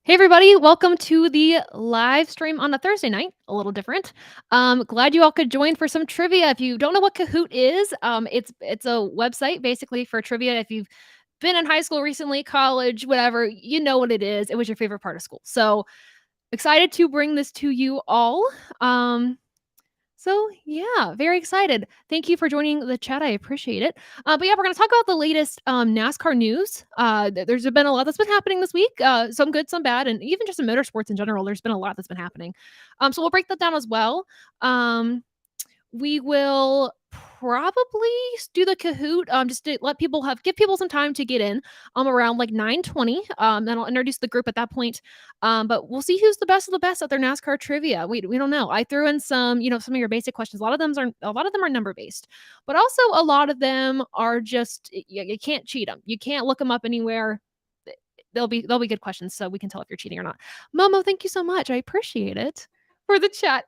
Hey everybody, welcome to the live stream on a Thursday night. A little different. Glad you all could join for some trivia. If you don't know what Kahoot is, it's a website basically for trivia. If you've been in high school recently, college, whatever, you know what it is. It was your favorite part of school. So excited to bring this to you all. So yeah, very excited. Thank you for joining the chat. I appreciate it. But yeah, we're gonna talk about the latest NASCAR news. There's been a lot that's been happening this week. Some good, some bad, and even just in motorsports in general. There's been a lot that's been happening. So we'll break that down as well. We will probably do the Kahoot, just to give people some time to get in, around like 9:20. Then I'll introduce the group at that point. But we'll see who's the best of the best at their NASCAR trivia. We don't know. I threw in some, some of your basic questions. A lot of them are number based, but also a lot of them are just you can't cheat them. You can't look them up anywhere. They'll be good questions, so we can tell if you're cheating or not. Momo, thank you so much. I appreciate it for the chat.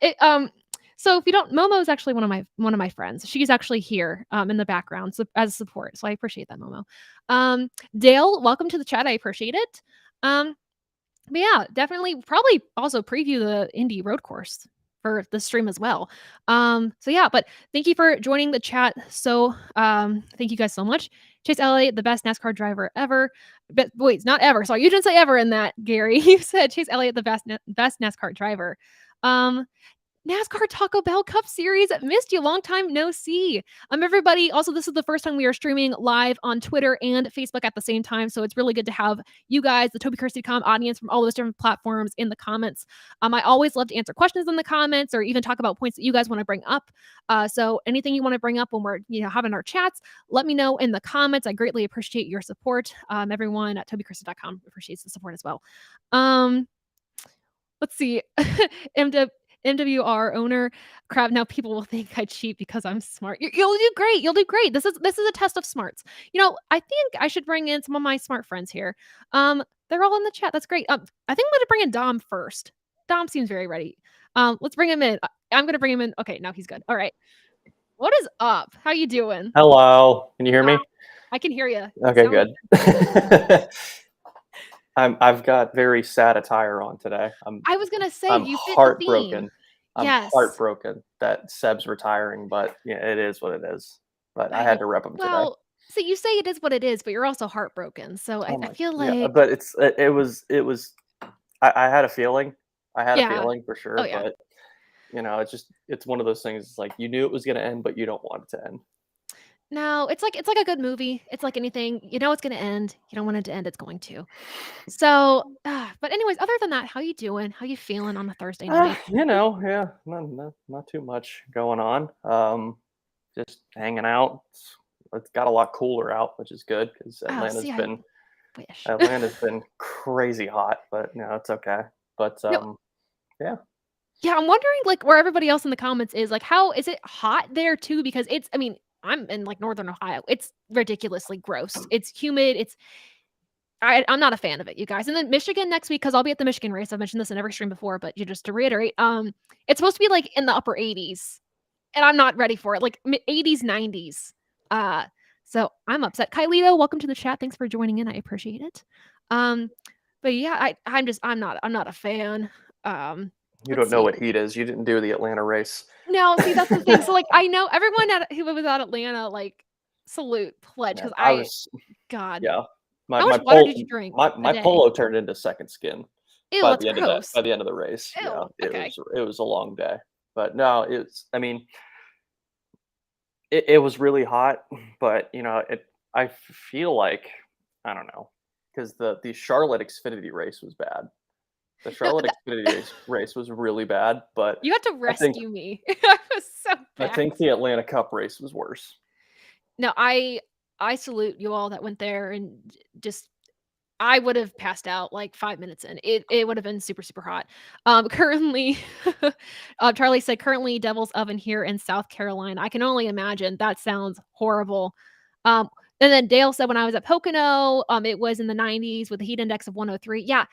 So if you don't, Momo is actually one of my friends. She's actually here in the background as support. So I appreciate that, Momo. Dale, welcome to the chat. I appreciate it. But yeah, definitely probably also preview the Indy road course for the stream as well. So yeah, but thank you for joining the chat. So thank you guys so much. Chase Elliott, the best NASCAR driver ever. But wait, not ever. Sorry, you didn't say ever in that, Gary. You said Chase Elliott, the best NASCAR driver. NASCAR Taco Bell Cup Series. Missed you. Long time no see. Everybody. Also, this is the first time we are streaming live on Twitter and Facebook at the same time. So it's really good to have you guys, the Toby Kirsty.com audience from all those different platforms in the comments. I always love to answer questions in the comments or even talk about points that you guys want to bring up. So anything you want to bring up when we're having our chats, let me know in the comments. I greatly appreciate your support. Everyone at TobyKirsty.com appreciates the support as well. Let's see. MWR owner crap. Now people will think I cheat because I'm smart. You'll do great. You'll do great. This is a test of smarts. I think I should bring in some of my smart friends here. They're all in the chat. That's great. I think I'm going to bring in Dom first. Dom seems very ready. Let's bring him in. I'm going to bring him in. Okay, now he's good. All right. What is up? How you doing? Hello. Can you hear me? I can hear you. Okay, good. I've got very sad attire on today. I was gonna say I'm you fit heartbroken. the theme. I'm Yes. heartbroken that Seb's retiring, but yeah, it is what it is. But I had to rep him today. Well, so you say it is what it is, but you're also heartbroken. So I feel like, yeah, but it was. I had a feeling. I had a feeling for sure, but it's one of those things. It's like you knew it was going to end, but you don't want it to end. no, it's like a good movie. It's like anything. You know it's going to end. You don't want it to end. It's going to. So, but anyways, other than that, how you doing? How you feeling on a Thursday night? Not too much going on. Just hanging out. It's got a lot cooler out, which is good because Atlanta's been crazy hot, but it's okay. But yeah. Yeah, I'm wondering like where everybody else in the comments is. Like, how is it hot there too? Because I'm in like northern Ohio. It's ridiculously gross. It's humid. I'm not a fan of it, you guys. And then Michigan next week, because I'll be at the Michigan race. I've mentioned this in every stream before, but just to reiterate, it's supposed to be like in the upper 80s, and I'm not ready for it. Like 80s, 90s. So I'm upset. Kylito, welcome to the chat. Thanks for joining in. I appreciate it. But yeah, I'm not a fan. You don't know what heat is. You didn't do the Atlanta race. No, see, that's the thing. So like I know everyone who was at Atlanta, like salute, pledge, because God. Yeah. How much water did you drink? My polo turned into second skin. Ew, by that's the end gross. By the end of the race. Ew, yeah, okay. it was a long day. But no, it was really hot, but I feel like, I don't know, because the Charlotte Xfinity race was bad. The Charlotte Xfinity race was really bad, but you had to rescue me. I was so bad. I think the Atlanta Cup race was worse. No, I salute you all that went there, and just I would have passed out like 5 minutes in. It would have been super, super hot. Currently, Charlie said currently Devil's Oven here in South Carolina. I can only imagine. That sounds horrible. And then Dale said when I was at Pocono, it was in the 90s with a heat index of 103. Yeah.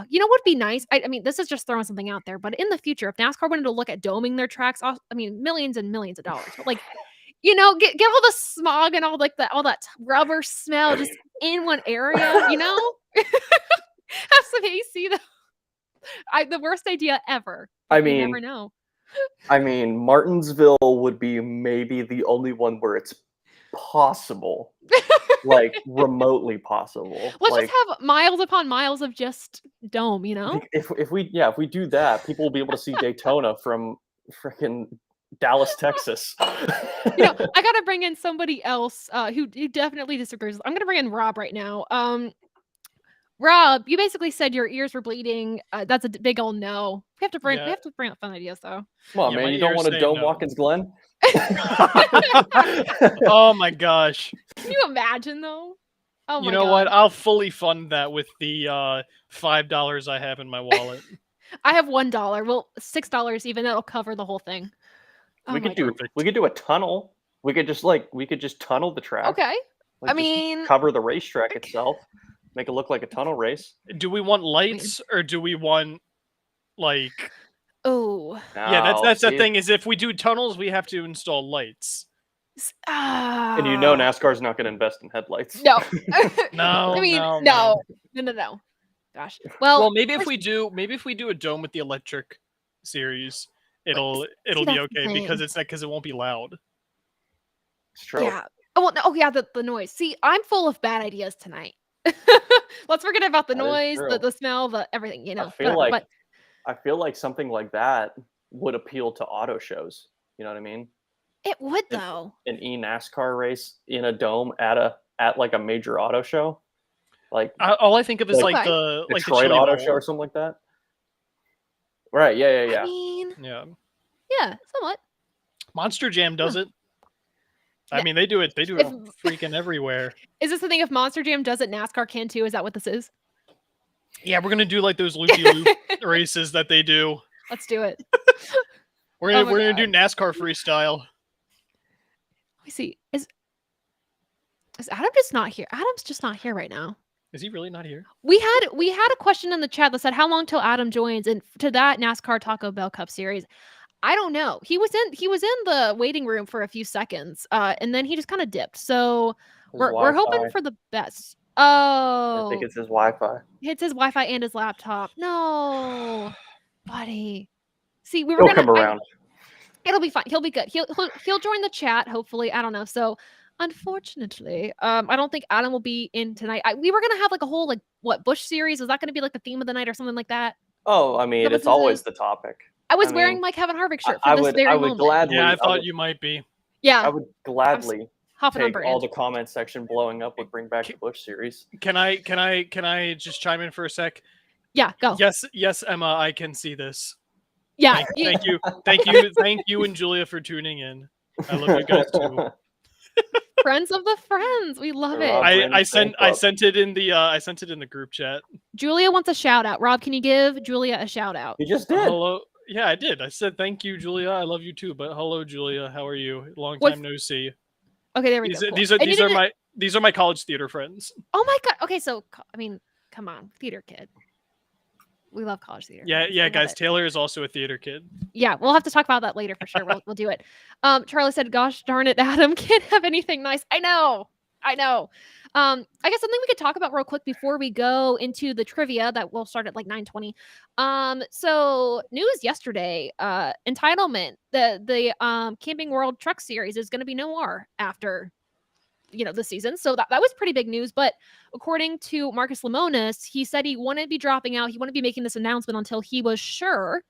You know what'd be nice? I mean, this is just throwing something out there, but in the future, if NASCAR wanted to look at doming their tracks, millions and millions of dollars, but like, get all the smog and all that rubber smell just in one area, Have some AC though. The worst idea ever. I You mean, never know. Martinsville would be maybe the only one where it's possible, like remotely possible. Let's like, just have miles upon miles of just dome, you know? if we do that, people will be able to see Daytona from freaking Dallas, Texas. You know, I gotta bring in somebody else who definitely disagrees. I'm gonna bring in Rob right now. Rob, you basically said your ears were bleeding. That's a big old no. We have to bring up fun ideas though. Come on, man! You don't want to dome Watkins Glen? Oh my gosh! Can you imagine though? Oh my You know what? I'll fully fund that with the $5 I have in my wallet. I have $1. Well, $6 even. That'll cover the whole thing. We could do a tunnel. We could just tunnel the track. Okay. Like, I mean, cover the racetrack itself. Make it look like a tunnel race. Do we want lights or do we want like? Oh. Yeah, that's the thing. Is if we do tunnels, we have to install lights. And you know NASCAR's not going to invest in headlights. No. No. I mean, no. Gosh. Well, maybe if we do a dome with the electric series, it'll be okay because it won't be loud. It's true. Yeah. Oh well. Oh yeah. The noise. See, I'm full of bad ideas tonight. Let's forget about the noise, the smell, the everything. You know. I feel like something like that would appeal to auto shows. You know what I mean? It would though. An NASCAR race in a dome at like a major auto show. Like all I think of is like the Detroit the Auto Show or something like that. Right? Yeah. I mean, yeah, somewhat. Monster Jam does it. I mean, they do it. They do it freaking everywhere. Is this the thing? If Monster Jam does it, NASCAR can too. Is that what this is? Yeah, we're gonna do like those loopy-loop races that they do. Let's do it. We're gonna do NASCAR freestyle. Let me see. Is Adam just not here? Adam's just not here right now. Is he really not here? We had a question in the chat that said, "How long till Adam joins?" And to that NASCAR Taco Bell Cup Series, I don't know. He was in the waiting room for a few seconds, and then he just kind of dipped. So we're hoping for the best. Oh, I think it's his Wi-Fi. It's his Wi-Fi and his laptop. No, buddy. See, we were He'll gonna come around. It'll be fine. He'll be good. He'll join the chat. Hopefully, I don't know. So. Unfortunately, I don't think Adam will be in tonight. We were gonna have like a whole Busch series. Was that gonna be like the theme of the night or something like that? Oh, I mean, it's always the topic. I was wearing my Kevin Harvick shirt for this very moment. Gladly. Yeah, I thought you might be. Yeah, I would gladly take all the comment section blowing up would bring back the Busch series. Can I just chime in for a sec? Yeah, go. Yes, Emma, I can see this. Yeah, thank you, and Julia for tuning in. I love you guys too. Friends of the friends, we love it. I sent it in the group chat. Julia wants a shout out. Rob, can you give Julia a shout out? You just did. Hello. Yeah, I did. I said thank you, Julia. I love you too. But hello, Julia. How are you? Long time no see. Okay, there we go. Cool. These are my college theater friends. Oh my god. Okay, so I mean, come on, theater kid. We love college theater. Yeah, guys. Taylor is also a theater kid. Yeah, we'll have to talk about that later for sure. We'll do it. Charlie said, "Gosh darn it, Adam can't have anything nice." I know. I guess something we could talk about real quick before we go into the trivia that will start at like 9:20. So news yesterday, entitlement, the Camping World Truck Series is going to be no more after the season. So that was pretty big news. But according to Marcus Lemonis, he said he wouldn't be dropping out. He wouldn't be making this announcement until he was sure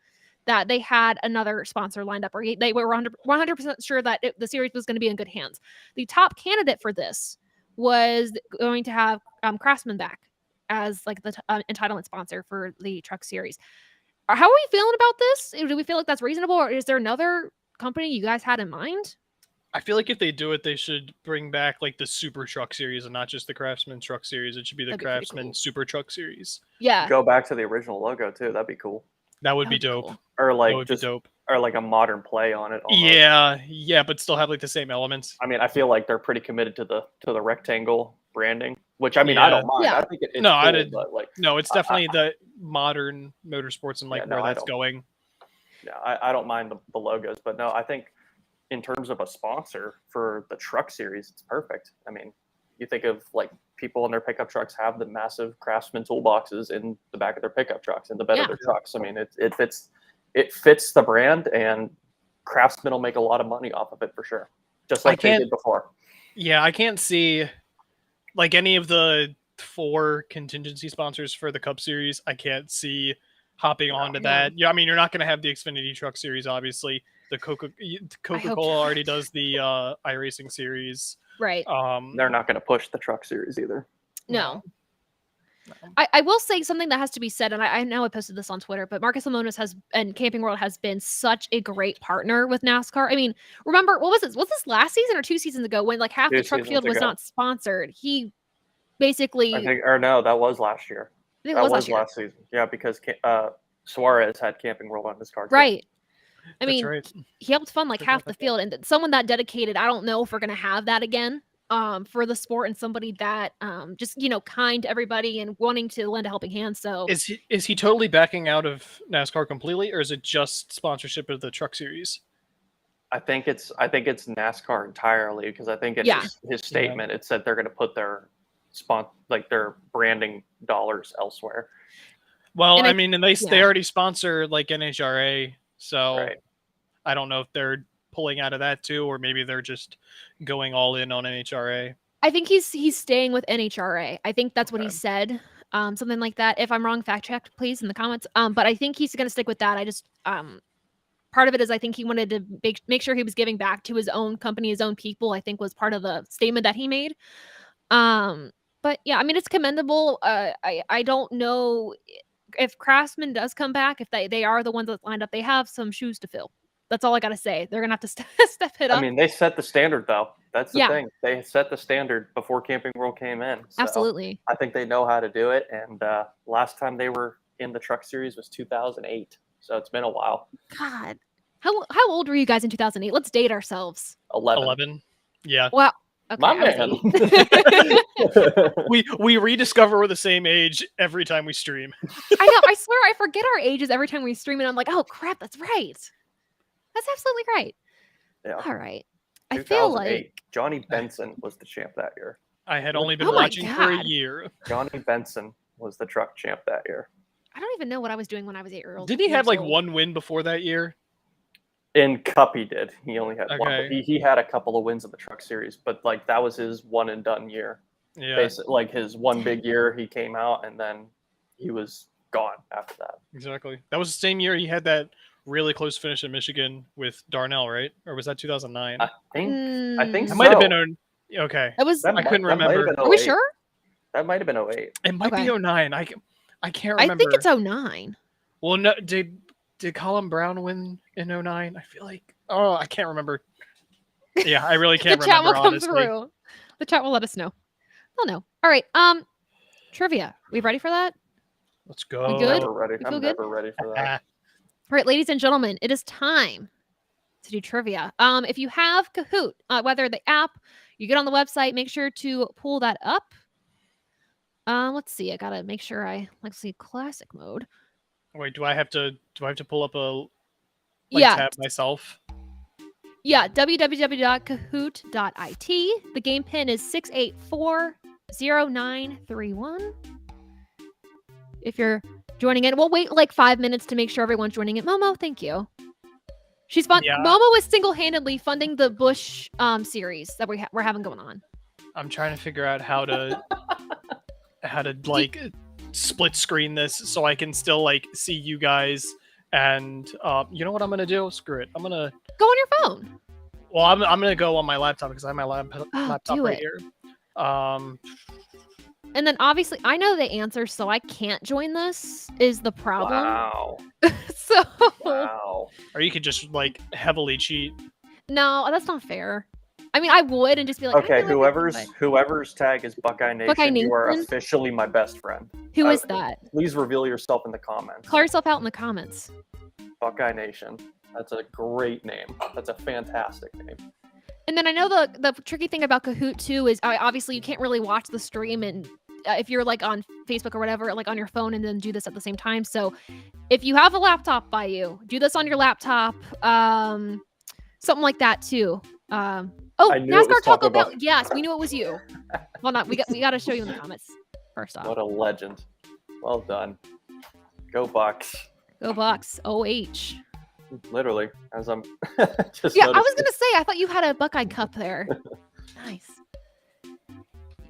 that they had another sponsor lined up, or they were 100% sure that the series was going to be in good hands. The top candidate for this was going to have Craftsman back as like the entitlement sponsor for the truck series. How are we feeling about this? Do we feel like that's reasonable, or is there another company you guys had in mind? I feel like if they do it, they should bring back like the Super Truck Series and not just the Craftsman Truck Series. It should be the Craftsman Super Truck Series. Yeah. Go back to the original logo too. That'd be cool. That would be dope. Cool. Or like dope. Or like a modern play on it. Almost. Yeah, but still have like the same elements. I mean, I feel like they're pretty committed to the rectangle branding, which I mean, I don't mind. Yeah. I think it's cool, but like no, it's definitely the modern motorsports and like where that's going. Yeah, I don't mind the logos, but no, I think in terms of a sponsor for the truck series, it's perfect. I mean, you think of like people in their pickup trucks have the massive Craftsman toolboxes in the back of their pickup trucks, in the bed of their trucks. I mean, it fits the brand, and Craftsman will make a lot of money off of it for sure, just like they did before. Yeah, I can't see like any of the 4 contingency sponsors for the Cup Series. I can't see hopping onto that. Yeah, I mean, you're not going to have the Xfinity Truck Series, obviously. The Coca-Cola already does the iRacing Series. Right. They're not going to push the Truck Series either. No. I will say something that has to be said, and I know I posted this on Twitter, but Marcus Lemonis and Camping World has been such a great partner with NASCAR. I mean, remember, what was this? Was this last season or 2 seasons ago when like half the truck field was not sponsored? He basically... that was last year. That was last season. Yeah, because Suarez had Camping World on his card. Right. I mean, he helped fund like half the field, and someone that dedicated, I don't know if we're going to have that again for the sport, and somebody that just, kind to everybody and wanting to lend a helping hand. So is he totally backing out of NASCAR completely, or is it just sponsorship of the Truck Series? I think it's NASCAR entirely, because I think in his statement it said they're going to put their their branding dollars elsewhere. Well, and I mean, and they already sponsor like NHRA, so I don't know if they're pulling out of that too, or maybe they're just going all in on NHRA. I think he's staying with NHRA. I think that's what he said, something like that. If I'm wrong, fact check please in the comments. But I think he's going to stick with that. I just part of it is I think he wanted to make sure he was giving back to his own company, his own people. I think was part of the statement that he made. But yeah, I mean, it's commendable. I don't know if Craftsman does come back, if they are the ones that lined up, they have some shoes to fill. That's all I got to say. They're going to have to step it up. I mean, they set the standard, though. That's the thing. They set the standard before Camping World came in. So absolutely. I think they know how to do it. And last time they were in the Truck Series was 2008. So it's been a while. God. How old were you guys in 2008? Let's date ourselves. 11. Yeah. Wow. Okay, my man. we rediscover we're the same age every time we stream. I know. I swear I forget our ages every time we stream, and I'm like, oh crap, that's right. That's absolutely right. Yeah. All right. I feel like Johnny Benson was the champ that year. I had only been watching for a year. Johnny Benson was the truck champ that year. I don't even know what I was doing when I was 8 years old. Did he have like one win before that year? In Cup, he did. He only had one. But he had a couple of wins in the Truck Series, but like that was his one and done year. Yeah. Basically, like his one big year, he came out and then he was gone after that. Exactly. That was the same year he had that really close finish in Michigan with Darnell, right? Or was that 2009? I think it might have been. Okay. I couldn't remember. Are we sure? That might have been 08. It might be 09. I can't remember. I think it's 09. Well, no, did Colin Brown win in 09? I feel like, I can't remember. Yeah, I really can't remember. The chat will come through. The chat will let us know. They'll know. All right. Trivia. We ready for that? Let's go. We good? I'm never ready for that. All right, ladies and gentlemen, it is time to do trivia. If you have Kahoot, whether the app, you get on the website, make sure to pull that up. Let's see. I gotta make sure let's see classic mode. Wait, do I have to pull up a tab myself? Yeah, www.kahoot.it. The game pin is 6840931. If you're joining in, we'll wait like 5 minutes to make sure everyone's joining it. Momo, thank you. She's fun. Yeah. Momo is single-handedly funding the Bush series that we're having going on. I'm trying to figure out how to like split screen this so I can still like see you guys. And you know what I'm gonna do? Screw it. I'm gonna go on your phone. Well, I'm gonna go on my laptop because I have my laptop right here. And then obviously I know the answer, so I can't join this. Is the problem? Wow. Wow. Or you could just like heavily cheat. No, that's not fair. I mean, I would and just be like, okay, whoever's tag is Buckeye Nation, you are officially my best friend. Who is that? Please reveal yourself in the comments. Call yourself out in the comments. Buckeye Nation. That's a great name. That's a fantastic name. And then I know the tricky thing about Kahoot too is obviously you can't really watch the stream and if you're like on Facebook or whatever, like on your phone and then do this at the same time. So if you have a laptop by you, do this on your laptop. Something like that too. Oh, I knew it NASCAR was Taco Taco Bell. Bell. Yes, we knew it was you. Well, not we got to show you in the comments first off. What a legend. Well done. Go Bucks. Go Bucks. OH. Literally, as I'm just Yeah, I was noticing. gonna say I thought you had a Buckeye cup there. Nice.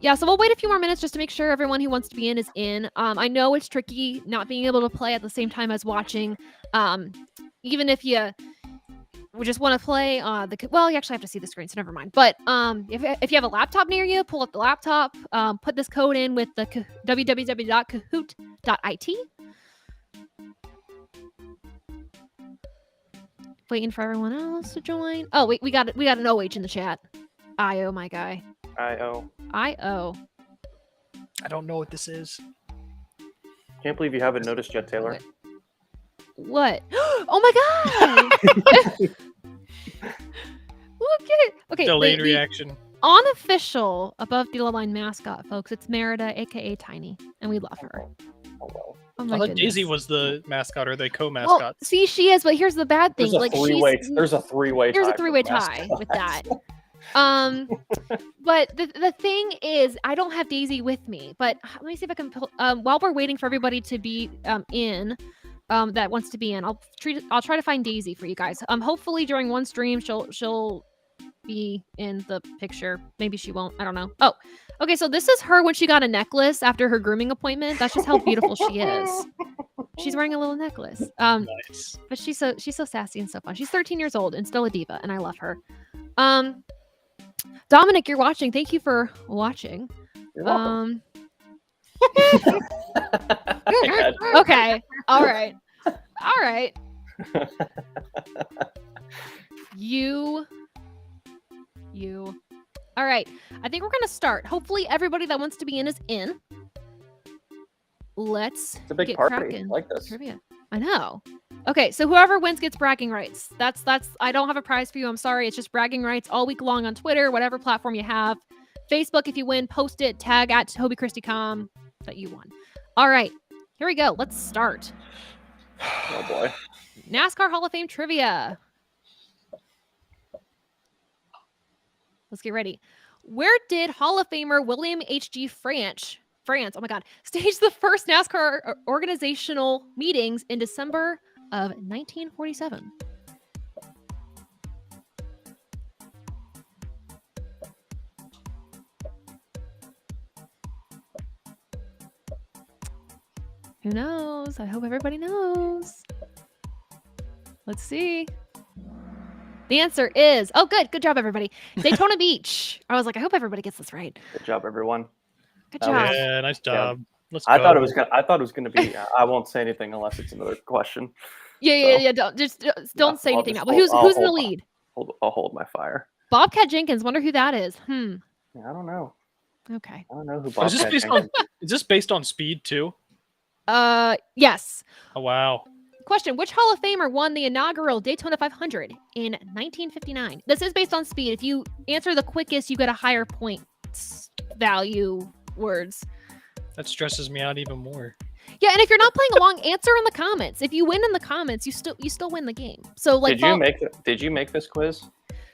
Yeah, so we'll wait a few more minutes just to make sure everyone who wants to be in is in. I know it's tricky not being able to play at the same time as watching. Even if you just want to play well, you actually have to see the screen, so never mind. But if you have a laptop near you, pull up the laptop, put this code in with the www.kahoot.it. Waiting for everyone else to join. Oh, wait, we got an OH in the chat. IO, my guy. IO. IO. I don't know what this is. Can't believe you haven't noticed yet, Taylor. What? Oh my god! Look at okay. Delayed the reaction. Unofficial above the line mascot, folks. It's Merida, aka Tiny, and we love her. Oh well. Oh I my thought goodness. Daisy was the mascot, or they co-mascots. Well, see, she is, but here's the bad thing. There's a three-way. There's a three-way. There's a tie three-way for tie mascots. with that. But the thing is, I don't have Daisy with me. But let me see if I can pull. While we're waiting for everybody to be in, that wants to be in, I'll try to find Daisy for you guys. Hopefully during one stream she'll be in the picture. Maybe she won't. I don't know. Oh, okay. So this is her when she got a necklace after her grooming appointment. That's just how beautiful she is. She's wearing a little necklace. Nice. But she's so sassy and so fun. She's 13 years old and still a diva, and I love her. Dominic, you're watching. Thank you for watching. You're welcome. Okay. All right. You. All right. I think we're going to start. Hopefully everybody that wants to be in is in. Let's It's a big get party. cracking. I like this. Trivia. I know. Okay, so whoever wins gets bragging rights. That's I don't have a prize for you. I'm sorry. It's just bragging rights all week long on Twitter, whatever platform you have. Facebook, if you win, post it, tag at TobyChristyCom that you won. All right, here we go. Let's start. Oh boy. NASCAR Hall of Fame trivia. Let's get ready. Where did Hall of Famer William H.G. France, oh my God, stage the first NASCAR organizational meetings in December of 1947? Who knows? I hope everybody knows. Let's see. The answer is, oh, good job, everybody. Daytona Beach. I was like, I hope everybody gets this right. Good job, everyone. Good That job. was- Yeah, nice job. Let's I go. thought it was gonna be. I won't say anything unless it's another question. Yeah. Don't say I'll anything just now. But hold- who's in the hold- lead? I'll hold my fire. Bobcat Jenkins. Wonder who that is. Yeah, I don't know. Okay. I don't know who Oh, is this Bobcat based Jenkins on? Is this based on speed too? Yes. Oh wow. Question: which Hall of Famer won the inaugural Daytona 500 in 1959? This is based on speed. If you answer the quickest, you get a higher points value words. That stresses me out even more. Yeah, and if you're not playing along, answer in the comments. If you win in the comments, you still win the game. So like, Did you make this quiz?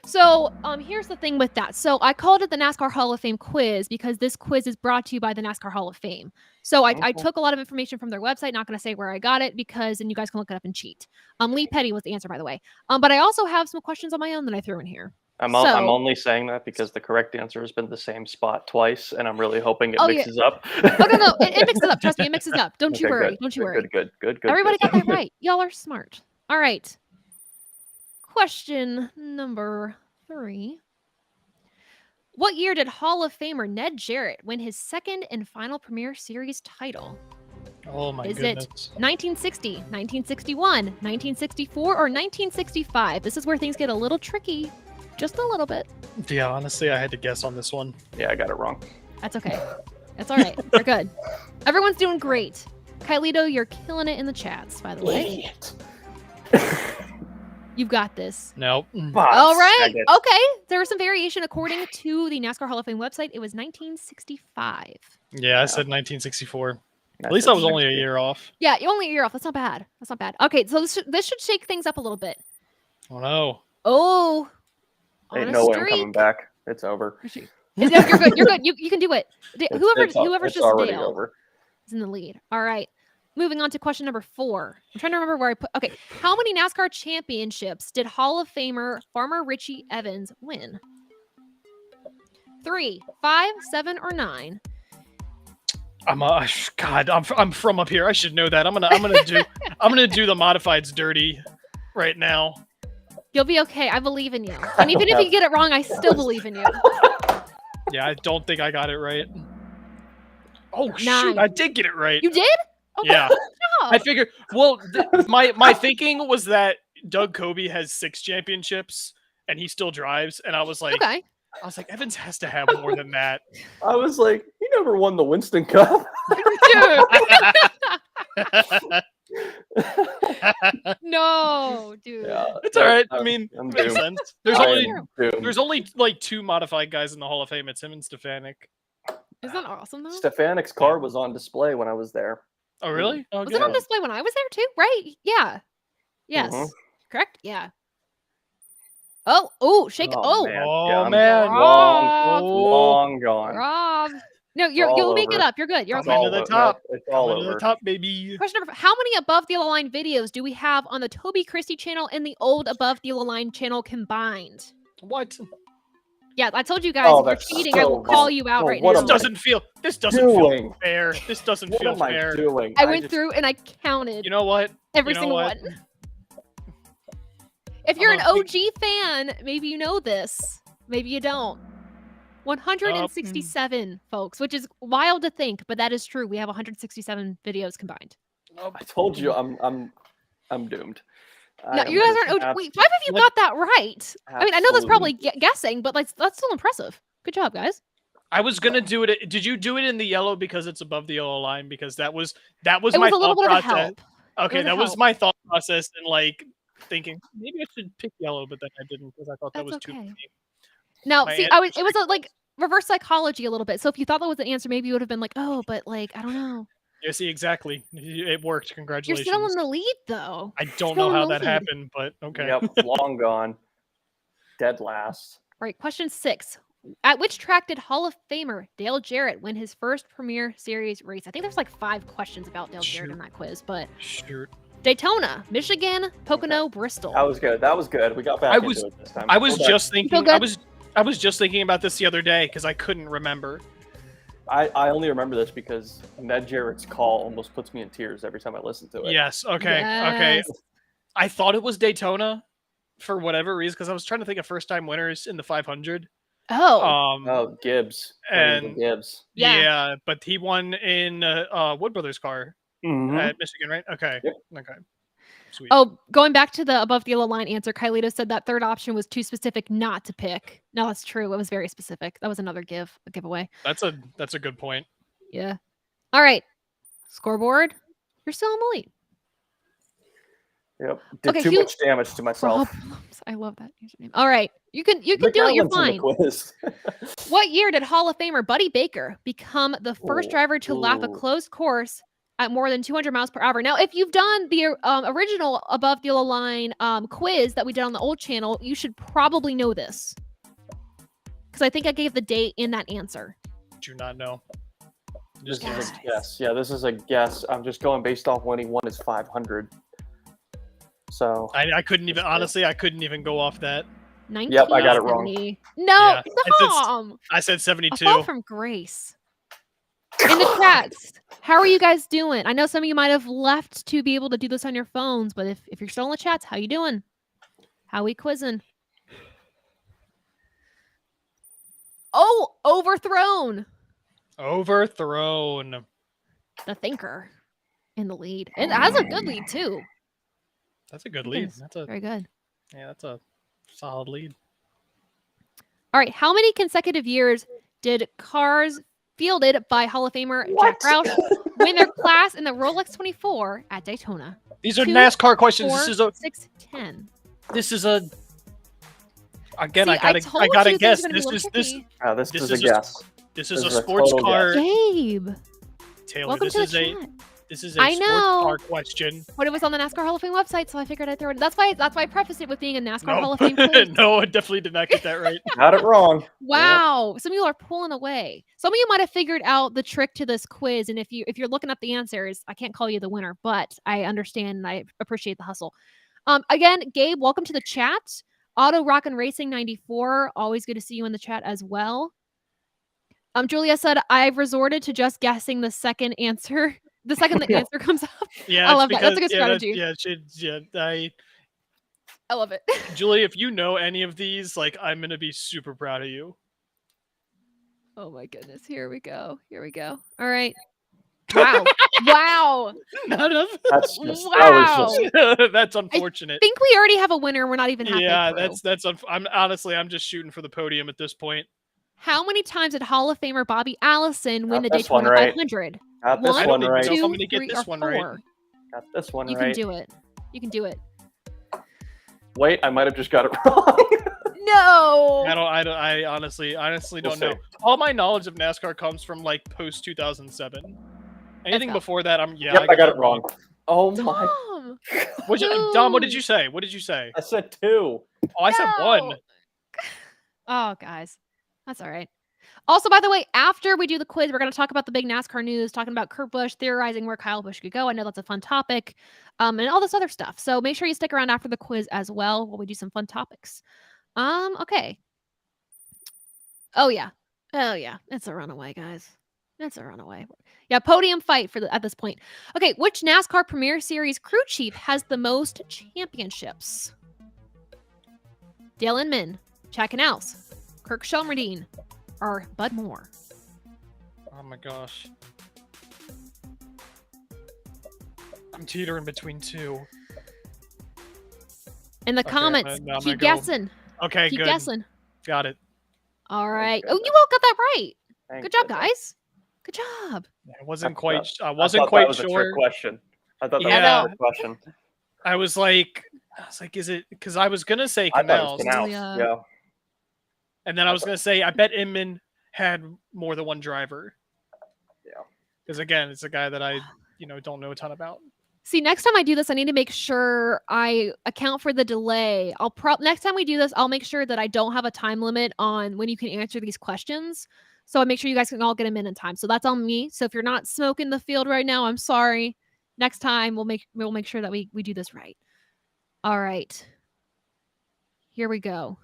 So here's the thing with that. So I called it the NASCAR Hall of Fame quiz because this quiz is brought to you by the NASCAR Hall of Fame. So I took a lot of information from their website. Not going to say where I got it because then you guys can look it up and cheat. Lee Petty was the answer, by the way. But I also have some questions on my own that I threw in here. I'm only saying that because the correct answer has been the same spot twice, and I'm really hoping it mixes up. Oh no, it mixes up. Trust me, it mixes up. Don't you Okay, worry. good, Don't you worry. Good. Everybody got that right. Y'all are smart. All right. Question number 3. What year did Hall of Famer Ned Jarrett win his second and final Premier Series title? Oh my Is goodness. it 1960, 1961, 1964, or 1965? This is where things get a little tricky. Just a little bit. Yeah, honestly, I had to guess on this one. Yeah, I got it wrong. That's okay. That's all right. You're good. Everyone's doing great. Kylito, you're killing it in the chats, by the way. Idiot. You've got this. Nope. All right. Okay. There was some variation according to the NASCAR Hall of Fame website. It was 1965. Yeah, I said 1964. That's At least I was it. only a year off. Yeah, you're only a year off. That's not bad. That's not bad. Okay, so this should shake things up a little bit. Oh no. Oh, Ain't on a no way I'm coming streak. back. It's over. You're good. You're good. You can do it. Whoever's just already Dale over. is in the lead. All right. Moving on to question number 4. I'm trying to remember where I put. Okay. How many NASCAR championships did Hall of Famer Farmer Richie Evans win? 3, 5, 7, or 9? I'm from up here. I should know that. I'm gonna do the modifieds dirty right now. You'll be okay. I believe in you. And even if you get it wrong, I still believe in you. Yeah, I don't think I got it right. Oh 9. shoot! I did get it right. You did? Okay. Yeah. I figured. Well, my thinking was that Doug Coby has 6 championships and he still drives, and I was like, Okay. Evans has to have more than that. I was like, he never won the Winston Cup. No, dude. Yeah, It's all right. I mean, I'm makes doomed. sense. Doomed. There's only like 2 modified guys in the Hall of Fame. It's him and Stefanik. Isn't that awesome though? Stefanik's car was on display when I was there. Oh really? Oh, Was it on display when I was there too? Right? Yeah. Yes. Mhm. Correct? Yeah. Oh, shake it. Oh, man. Oh, Yeah, I'm man. long gone. Rob. No, all you'll make it over. up. You're good. You're Come okay. into the top. It's all Coming to over. the top, baby. Question number 5. How many Above the Yellow Line videos do we have on the Toby Christie channel and the old Above the Yellow Line channel combined? What? Yeah, I told you guys Oh, you're that's cheating. I so will call wrong. you out Oh, right what now. am This doesn't doing? feel fair. This doesn't What feel am I fair. doing? I went through and I counted You know what? every You know single what? one. If you're an I'm a OG fan, maybe you know this. Maybe you don't. 167, folks, which is wild to think, but that is true. We have 167 videos combined. I told you I'm doomed. No, you guys aren't OG. Wait, 5 of you got that right. I mean, I know that's probably guessing, but like that's still impressive. Good job, guys. I was gonna do it. Did you do it in the yellow because it's above the yellow line? Because that was It my was a little thought bit of a process. help. Okay, was a that was help. my thought process, and like thinking maybe I should pick yellow, but then I didn't because I thought that That's was too. okay. Many. Now, My see, answer it was like reverse psychology a little bit. So if you thought that was an answer, maybe you would have been like, oh, but like, I don't know. Yeah, see, exactly. It worked. You're Congratulations. still in the lead, though. I don't still know in how the that lead. happened, but okay. Yep, long gone. Dead last. All right, question 6. At which track did Hall of Famer Dale Jarrett win his first Premier Series race? I think there's like 5 questions about Dale Jarrett in that quiz, but Shoot. Daytona, Michigan, Pocono, Bristol. That was good. That was good. We got back into it this time. I was We're just back. thinking. good? I was just thinking about this the other day because I couldn't remember. I only remember this because Ned Jarrett's call almost puts me in tears every time I listen to it. Yes. Okay. Okay. Yes. I thought it was Daytona for whatever reason because I was trying to think of first-time winners in the 500. Oh, Oh, Gibbs. And- Gibbs. Yeah. But he won in Wood Brothers car Mhm. at Michigan, right? Okay. Yep. Okay. Sweet. oh, going back to the Above the Yellow Line answer, Kylito said that third option was too specific not to pick. No, that's true. It was very specific. That was another giveaway. That's a good point. Yeah. All right. Scoreboard. You're still in the lead. Yep. Did Okay, too Hugh- much damage to myself. Problems. I love that username. All right. You can do Rick it. You're Allen's in fine. the quiz. What year did Hall of Famer Buddy Baker become the first driver to lap a Ooh. closed course at more than 200 miles per hour? Now, if you've done the original Above the Yellow Line quiz that we did on the old channel, you should probably know this. Because I think I gave the date in that answer. Do not know. This Just is guess. a guess. Yeah, this is a guess. I'm just going based off when he won his 500. So I couldn't even honestly. I couldn't even go off that. Yep, I got it wrong. 1970. No, Yeah, Tom. I said A 72. fall from grace. In the chats, how are you guys doing? I know some of you might have left to be able to do this on your phones, but if you're still in the chats, how you doing? How we quizzing? Oh, overthrown. Overthrown. The thinker in the lead. And that's a good lead too. That's a good It lead. is. That's a Very good. that's a solid lead. All right. How many consecutive years did cars fielded by Hall of Famer What? Jack Roush win their class in the Rolex 24 at Daytona? These are 2, NASCAR questions. 4, This is a 6, 10. this is a again. See, I told gotta you guess. things were gonna be This a is little this this This is a is just- guess. this is a This is a sports total car. Gabe, Taylor, welcome this to the is a chat. This is a sports car question. But it was on the NASCAR Hall of Fame website, so I figured I'd throw it. That's why I prefaced it with being a NASCAR Hall of Fame quiz. No, I definitely did not get that right. Got it wrong. Wow. Some of you are pulling away. Some of you might have figured out the trick to this quiz, and if you're looking up the answers, I can't call you the winner, but I understand and I appreciate the hustle. Again, Gabe, welcome to the chat. Auto Rock and Racing 94, always good to see you in the chat as well. Julia said, I've resorted to just guessing the second answer. The second the answer comes up. Yeah, I love that. That's a good strategy. I love it. Julie, if you know any of these, like, I'm going to be super proud of you. Oh my goodness. Here we go. All right. Wow. Wow. None of That's that's unfortunate. I think we already have a winner. We're not even halfway through. I'm just shooting for the podium at this point. How many times did Hall of Famer Bobby Allison win the Daytona 500? Got this one right. 2, I'm gonna get 3, this or one 4. right. Got this one right. You can do it. Wait, I might have just got it wrong. No. I honestly don't know. All my knowledge of NASCAR comes from like post 2007. Anything before that, I got it wrong. Oh my. Dom, what did you say? I said 2. Oh, I said 1. Oh, guys. That's all right. Also, by the way, after we do the quiz, we're going to talk about the big NASCAR news, talking about Kurt Busch, theorizing where Kyle Busch could go. I know that's a fun topic, and all this other stuff. So make sure you stick around after the quiz as well while we do some fun topics. Okay. Oh, yeah. It's a runaway, guys. It's a runaway. Yeah, podium fight at this point. Okay, which NASCAR Premier Series crew chief has the most championships? Dale Inman, Chad Canals, Kirk Shelmerdine, or Bud Moore? Oh my gosh. I'm teetering between 2. In the comments, keep guessing. Okay, keep good. Guessing. Got it. All right. Oh, you all got that right. Good job, goodness. guys. Good job. I wasn't quite sure. That was a trick question. I thought that was a trick question. I was like, is it? Because I was gonna say Canals. Yeah. And then I was gonna say, I bet Inman had more than one driver. Yeah. Because again, it's a guy that I, don't know a ton about. See, next time I do this, I need to make sure I account for the delay. Next time we do this, I'll make sure that I don't have a time limit on when you can answer these questions. So I make sure you guys can all get them in time. So that's on me. So if you're not smoking the field right now, I'm sorry. Next time we'll make sure that we do this right. All right. Here we go.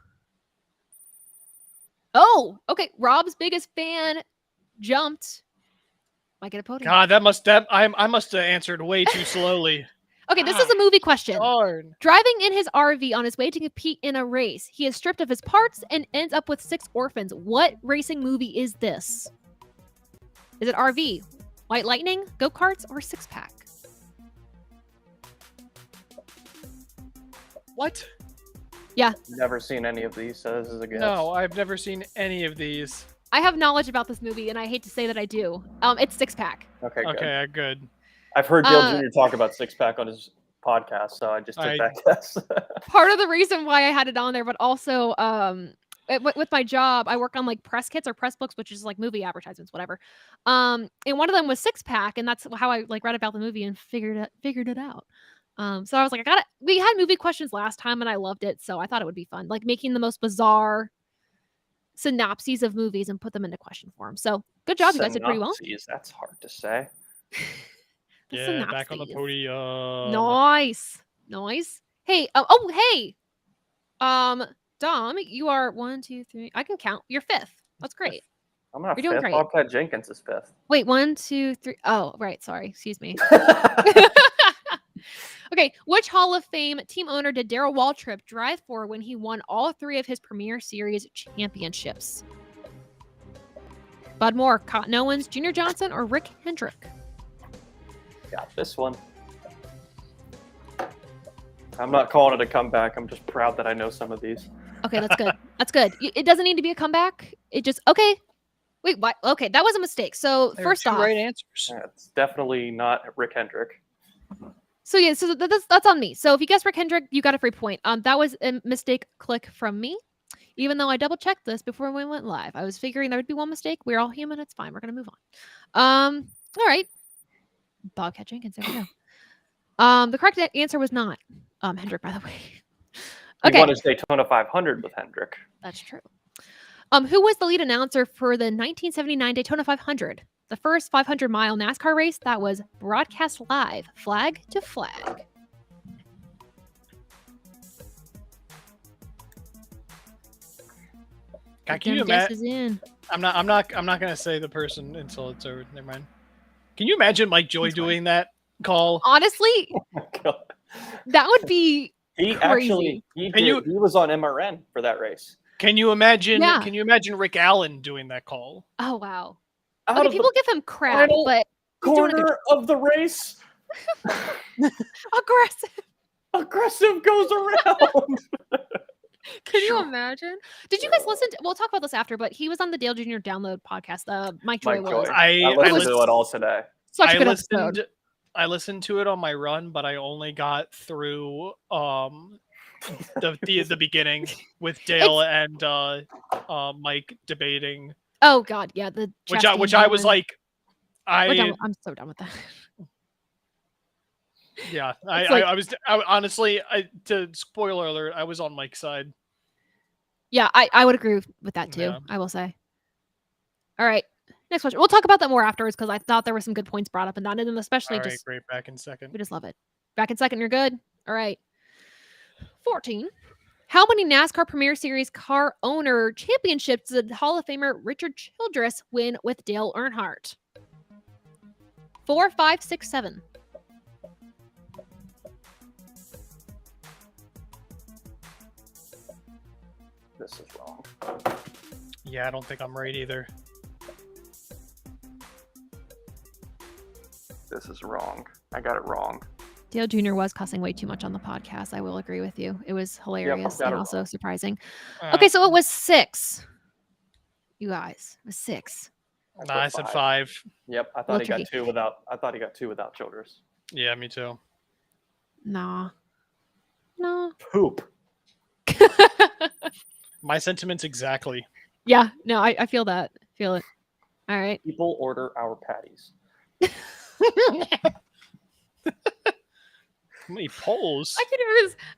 Oh, okay. Rob's biggest fan jumped. Might get a podium. God, I must have answered way too slowly. Okay, this is a movie question. Darn. Driving in his RV on his way to compete in a race, he is stripped of his parts and ends up with 6 orphans. What racing movie is this? Is it RV, White Lightning, Go-Karts, or Six Pack? What? Yeah. Never seen any of these, so this is a guess. No, I've never seen any of these. I have knowledge about this movie, and I hate to say that I do. It's Six Pack. Okay, good. Okay, good. I've heard Dale Jr. talk about Six Pack on his podcast, so I just took that guess. Part of the reason why I had it on there, but also with my job, I work on like press kits or press books, which is like movie advertisements, whatever. And one of them was Six Pack, and that's how I like read about the movie and figured it out. So I was like, we had movie questions last time, and I loved it, so I thought it would be fun, like making the most bizarre synopses of movies and put them into question form. So good job, you guys did pretty well. That's hard to say. Yeah, back on the podium. Nice. Hey, hey. Dom, you are 1, 2, 3. I can count. You're 5th. That's great. I'm not 5th. Doing great. Bobcat Jenkins is 5th. Wait, 1, 2, 3. Oh, right. Sorry. Excuse me. Okay, which Hall of Fame team owner did Daryl Waltrip drive for when he won all 3 of his Premier Series championships? Bud Moore, Cotton Owens, Junior Johnson, or Rick Hendrick? Got this one. I'm not calling it a comeback. I'm just proud that I know some of these. Okay, that's good. That's good. It doesn't need to be a comeback. It just okay. Wait, what? Okay, that was a mistake. So first off, right answers. It's definitely not Rick Hendrick. So yeah, so that's on me. So if you guessed Rick Hendrick, you got a free point. That was a mistake click from me. Even though I double checked this before we went live, I was figuring there would be one mistake. We're all human. It's fine. We're gonna move on. All right. Bobcat Jenkins. There we go. The correct answer was not Hendrick, by the way. Okay. He won his Daytona 500 with Hendrick. That's true. Who was the lead announcer for the 1979 Daytona 500? The first 500-mile NASCAR race that was broadcast live, flag to flag. God, can you imagine? I'm not gonna say the person until it's over. Never mind. Can you imagine Mike Joy doing that call? Honestly, that would be he crazy. He was on MRN for that race. Can you imagine? Yeah. Can you imagin Rick Allen doing that call? Oh wow. Okay, people give him crap, but corner of the race. Aggressive goes around. Can you imagine? Did you guys listen to, we'll talk about this after, but he was on the Dale Jr. Download podcast. Mike Joy was. I listened to it all today. Such a good episode. I listened to it on my run, but I only got through the beginning with Dale and Mike debating. Oh God, yeah, which I was like, I'm so done with that. Yeah, I was honestly, to spoiler alert, I was on Mike's side. Yeah, I would agree with that too. Yeah. I will say. All right, next question. We'll talk about that more afterwards because I thought there were some good points brought up in that, and then especially just great back in second. We just love it. Back in second, you're good. All right. 14. How many NASCAR Premier Series car owner championships did Hall of Famer Richard Childress win with Dale Earnhardt? 4, 5, 6, 7. This is wrong. Yeah, I don't think I'm right either. This is wrong. I got it wrong. Dale Jr. was cussing way too much on the podcast. I will agree with you. It was hilarious and also surprising. Okay, so it was 6. You guys, it was 6. I said 5. Yep, I thought he got 2 without. I thought he got 2 without Childress. Yeah, me too. Nah. Poop. My sentiments exactly. Yeah, no, I feel that. Feel it. All right. People order our patties. How many polls?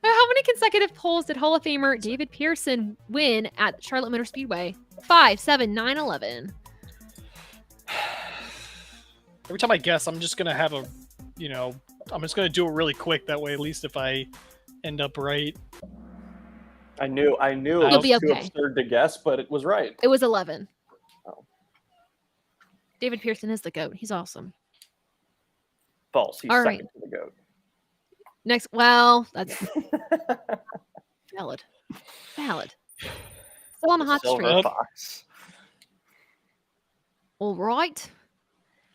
How many consecutive polls did Hall of Famer David Pearson win at Charlotte Motor Speedway? 5, 7, 9, 11. Every time I guess, I'm just gonna have I'm just gonna do it really quick. That way, at least if I end up right. I knew it was too absurd to guess, but it was right. It was 11. Oh. David Pearson is the GOAT. He's awesome. False. He's second to the GOAT. Next, well, that's valid. Still on a hot streak. Fox. All right.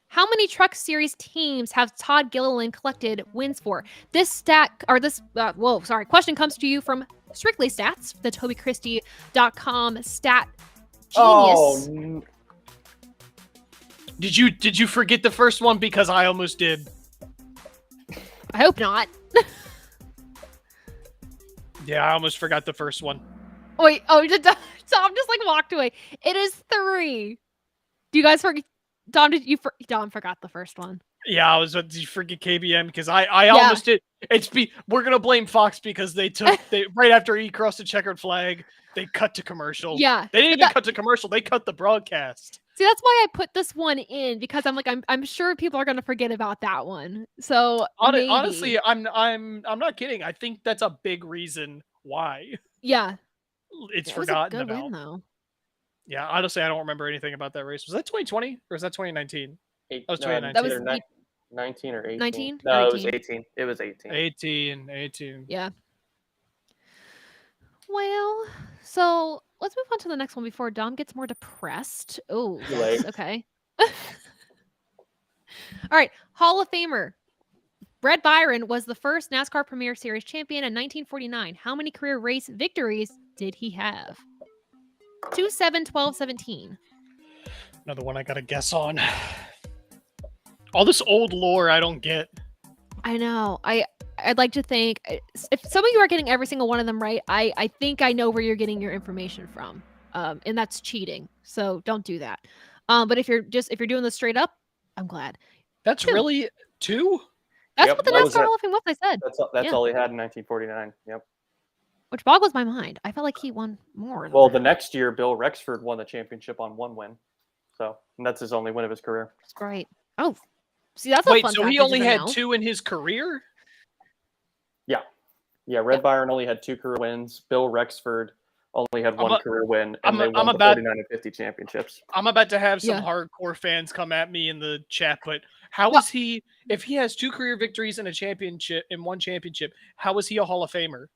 How many Truck Series teams have Todd Gilliland collected wins for? Question comes to you from Strictly Stats, the TobyChristie.com stat genius. Oh. Did you forget the first one? Because I almost did. I hope not. Yeah, I almost forgot the first one. Wait, Tom just walked away. It is 3. Do you guys forget? Dom forgot the first one. Yeah, did you forget KBM? Because I almost did. We're gonna blame Fox because they right after he crossed the checkered flag, they cut to commercial. Yeah. They didn't even cut to commercial, they cut the broadcast. See, that's why I put this one in, because I'm sure people are gonna forget about that one. So honestly, I'm not kidding. I think that's a big reason why. Yeah. It's forgotten about. Win, though. Yeah, honestly, I don't remember anything about that race. Was that 2020 or was that 2019? That was 2019. That was 19 or 18. 19? No, 19. It was 18. It was 18. 18. Yeah. Well, so let's move on to the next one before Dom gets more depressed. Oh, okay. All right. Hall of Famer. Brett Byron was the first NASCAR Premier Series champion in 1949. How many career race victories did he have? 2, 7, 12, 17. Another one I got to guess on. All this old lore I don't get. I know. I'd like to think if some of you are getting every single one of them right, I think I know where you're getting your information from. And that's cheating. So don't do that. But if you're doing this straight up, I'm glad. That's 2. Really 2? That's what the NASCAR Hall of Fame website said. That's all he had in 1949. Yep. Which boggles my mind. I felt like he won more. Well, the next year, Bill Rexford won the championship on 1 win. And that's his only win of his career. That's great. Oh, see, that's a fun so fact he only had 2 in his career? Yeah. Yeah, Red Byron only had 2 career wins. Bill Rexford only had 1 career win, and they won the 49 and 50 championships. I'm about to have some hardcore fans come at me in the chat, but how is he, if he has 2 career victories and a championship in 1 championship, how is he a Hall of Famer?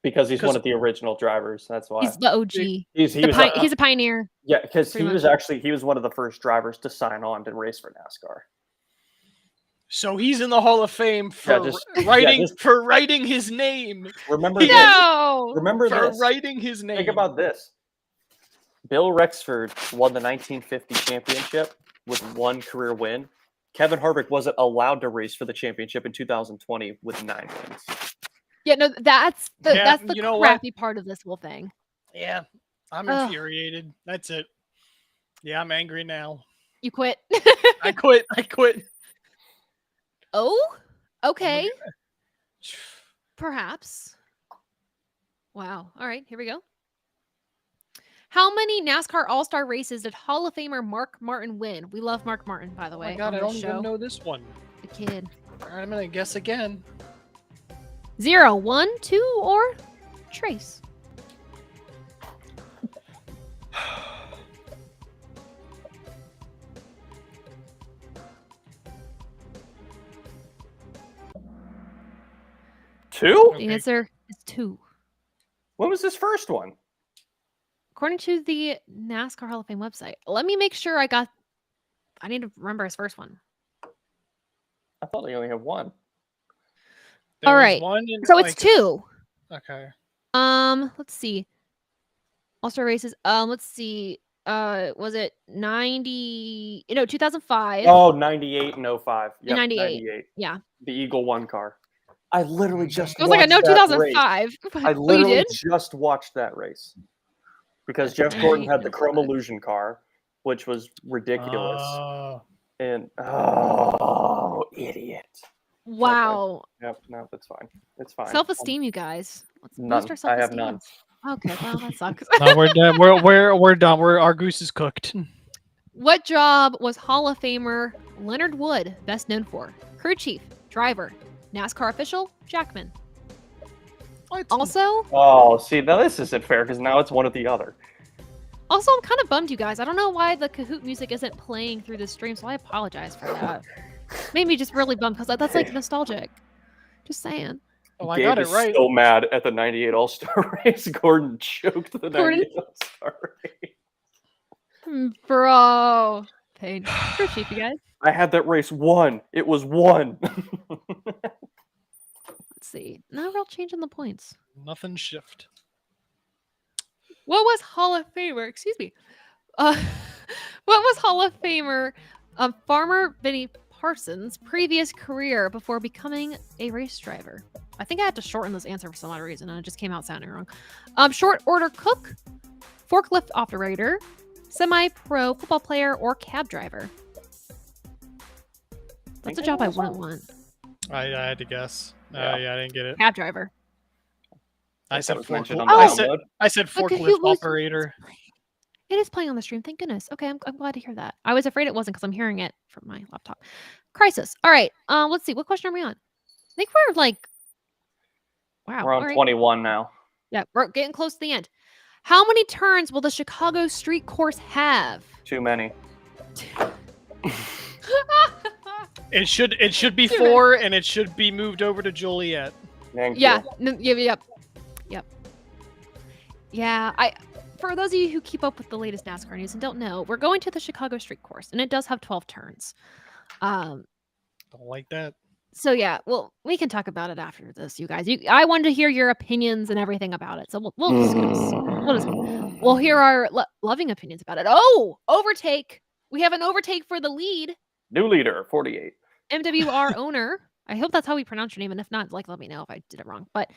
Because he's one of the original drivers. That's why. He's the OG. He's a pioneer. Yeah, because he was one of the first drivers to sign on to race for NASCAR. So he's in the Hall of Fame for writing his name. Remember writing his name. Think about this. Bill Rexford won the 1950 championship with 1 career win. Kevin Harvick wasn't allowed to race for the championship in 2020 with 9 wins. Yeah, no, that's the crappy part of this whole thing. Yeah, I'm infuriated. That's it. Yeah, I'm angry now. You quit? I quit. Oh, okay. Perhaps. Wow. All right, here we go. How many NASCAR All-Star races did Hall of Famer Mark Martin win? We love Mark Martin, by the way. Oh my God, I don't even know this one. The kid. All right, I'm going to guess again. 0, 1, 2, or Trace? Two? The answer is 2. When was this first one? According to the NASCAR Hall of Fame website. Let me make sure I need to remember his first one. I thought they only have 1. All right. So it's 2. Okay. Let's see. All-Star races. Let's see. Was it 2005? Oh, 98 and 05. Yep, 98. Yeah. The Eagle 1 car. I literally just I was like, I know 2005. I literally just watched that race. Because Jeff Gordon had the Chrome Illusion car, which was ridiculous. And idiot. Wow. Okay. Yep, no, that's fine. It's fine. Self-esteem, you guys. Let's boost our self-esteem. I have none. Okay, well, that sucks. No, we're done. We're done. Our goose is cooked. What job was Hall of Famer Leonard Wood best known for? Crew chief, driver, NASCAR official, jackman. Also... Oh, see, now this isn't fair because now it's one or the other. Also, I'm kind of bummed, you guys. I don't know why the Kahoot music isn't playing through the stream, so I apologize for that. Made me just really bummed because that's like nostalgic. Just saying. Oh, I got it right. So mad at the 98 All-Star race. Gordon choked the 98 All-Star race. Bro. Pain. Crew chief, you guys. I had that race 1. It was 1. Let's see. No real change in the points. Nothing shift. What was Hall of Famer? Excuse me. What was Hall of Famer Farmer Benny Parsons' previous career before becoming a race driver? I think I had to shorten this answer for some odd reason, and it just came out sounding wrong. Short order cook, forklift operator, semi-pro football player, or cab driver. That's a job I wouldn't want. I had to guess. Yeah, I didn't get it. Cab driver. I said forklift. I said forklift operator. It is playing on the stream. Thank goodness. Okay, I'm glad to hear that. I was afraid it wasn't because I'm hearing it from my laptop. Crisis. All right. Let's see. What question are we on? I think we're like... Wow. We're on 21 now. Yeah, we're getting close to the end. How many turns will the Chicago street course have? Too many. It should be 4, and it should be moved over to Joliet. Yep. Yeah, for those of you who keep up with the latest NASCAR news and don't know, we're going to the Chicago street course, and it does have 12 turns. Don't like that. So yeah, well, we can talk about it after this, you guys. I wanted to hear your opinions and everything about it, so we'll discuss. We'll hear our loving opinions about it. Oh, overtake! We have an overtake for the lead. New leader, 48. MWR owner. I hope that's how we pronounce your name, and if not, let me know if I did it wrong. But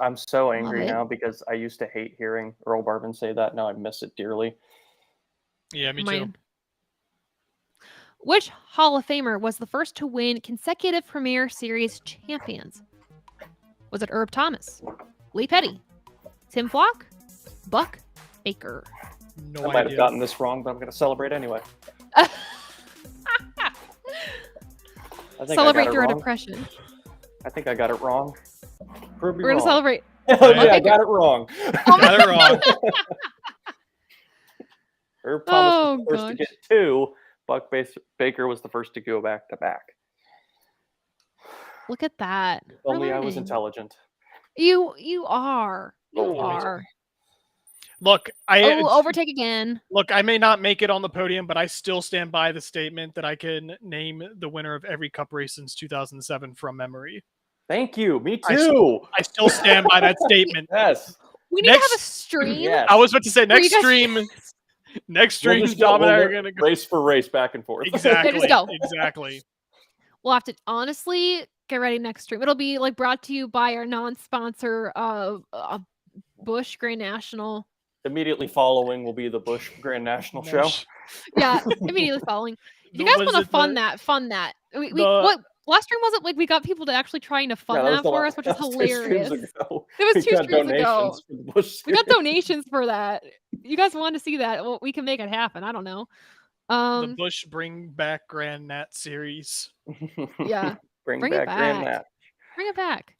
I'm so angry now because I used to hate hearing Earl Barban say that. Now I miss it dearly. Yeah, me too. Which Hall of Famer was the first to win consecutive Premier Series champions? Was it Herb Thomas, Lee Petty, Tim Flock, Buck Baker? No I might idea. have gotten this wrong, but I'm going to celebrate anyway. Celebrate through a depression. I think I got it wrong. Prove me We're going to wrong. celebrate. Oh, yeah, I got it wrong. Got it wrong. Herb Thomas Oh, was the first to gosh. get 2. Buck Baker was the first to go back to back. Look at that. If We're only I was learning. intelligent. You are. You Oh, are. Look, Overtake again. Look, I may not make it on the podium, but I still stand by the statement that I can name the winner of every Cup race since 2007 from memory. Thank you. Me too. I still stand by that statement. Yes. We need to have a stream. Yes. I was about to say Where you next guys- stream. Next stream, We'll just Dom and I we'll are gonna go race for race back and forth. exactly. Just go. Exactly. We'll have to honestly get ready next stream. It'll be like brought to you by our non-sponsor, Busch Grand National. Immediately following will be the Busch Grand National show. Yeah, immediately following. If you guys want to fund that. What last stream was it? Like we got people to actually trying to fund that for us, which is hilarious. It was 2 streams ago. We got donations for that. You guys want to see that? Well, we can make it happen. I don't know. The Busch Bring Back Grand Nat series. Yeah. Bring Bring it back Grand back. Nat. Bring it back.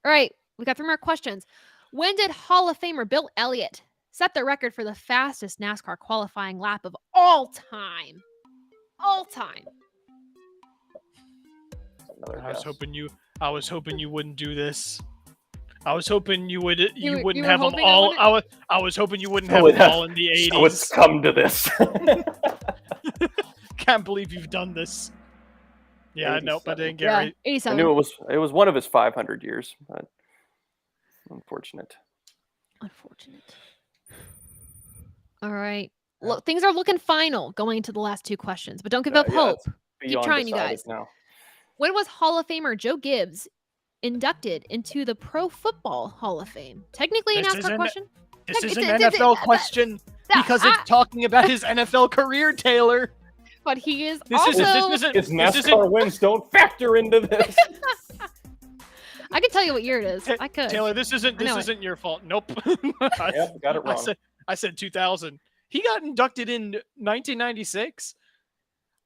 All right, we got 3 more questions. When did Hall of Famer Bill Elliot set the record for the fastest NASCAR qualifying lap of all time? All time. Another I was guess. hoping you wouldn't do this. I was hoping you wouldn't were have them hoping I all. wouldn't? I was hoping you wouldn't So have it them has- all in the 80s. So it's come to this. Can't believe you've done this. Yeah, nope, I didn't get Yeah, right. 87. I knew it was one of his 500 years, but unfortunate. Unfortunate. All right. Look, things are looking final going into the last 2 questions, but don't give up Yeah, hope. it's Keep beyond trying, you decided guys. Now. When was Hall of Famer Joe Gibbs inducted into the Pro Football Hall of Fame? Technically an This NASCAR isn't- question. This is an it's- NFL question because it's talking about his NFL career, Taylor. But he is This also... isn't. His This isn't. NASCAR wins don't factor into this. I can tell you what year it is. I could. Taylor, this isn't know it. your fault. Nope. Yep, got it wrong. I said 2000. He got inducted in 1996.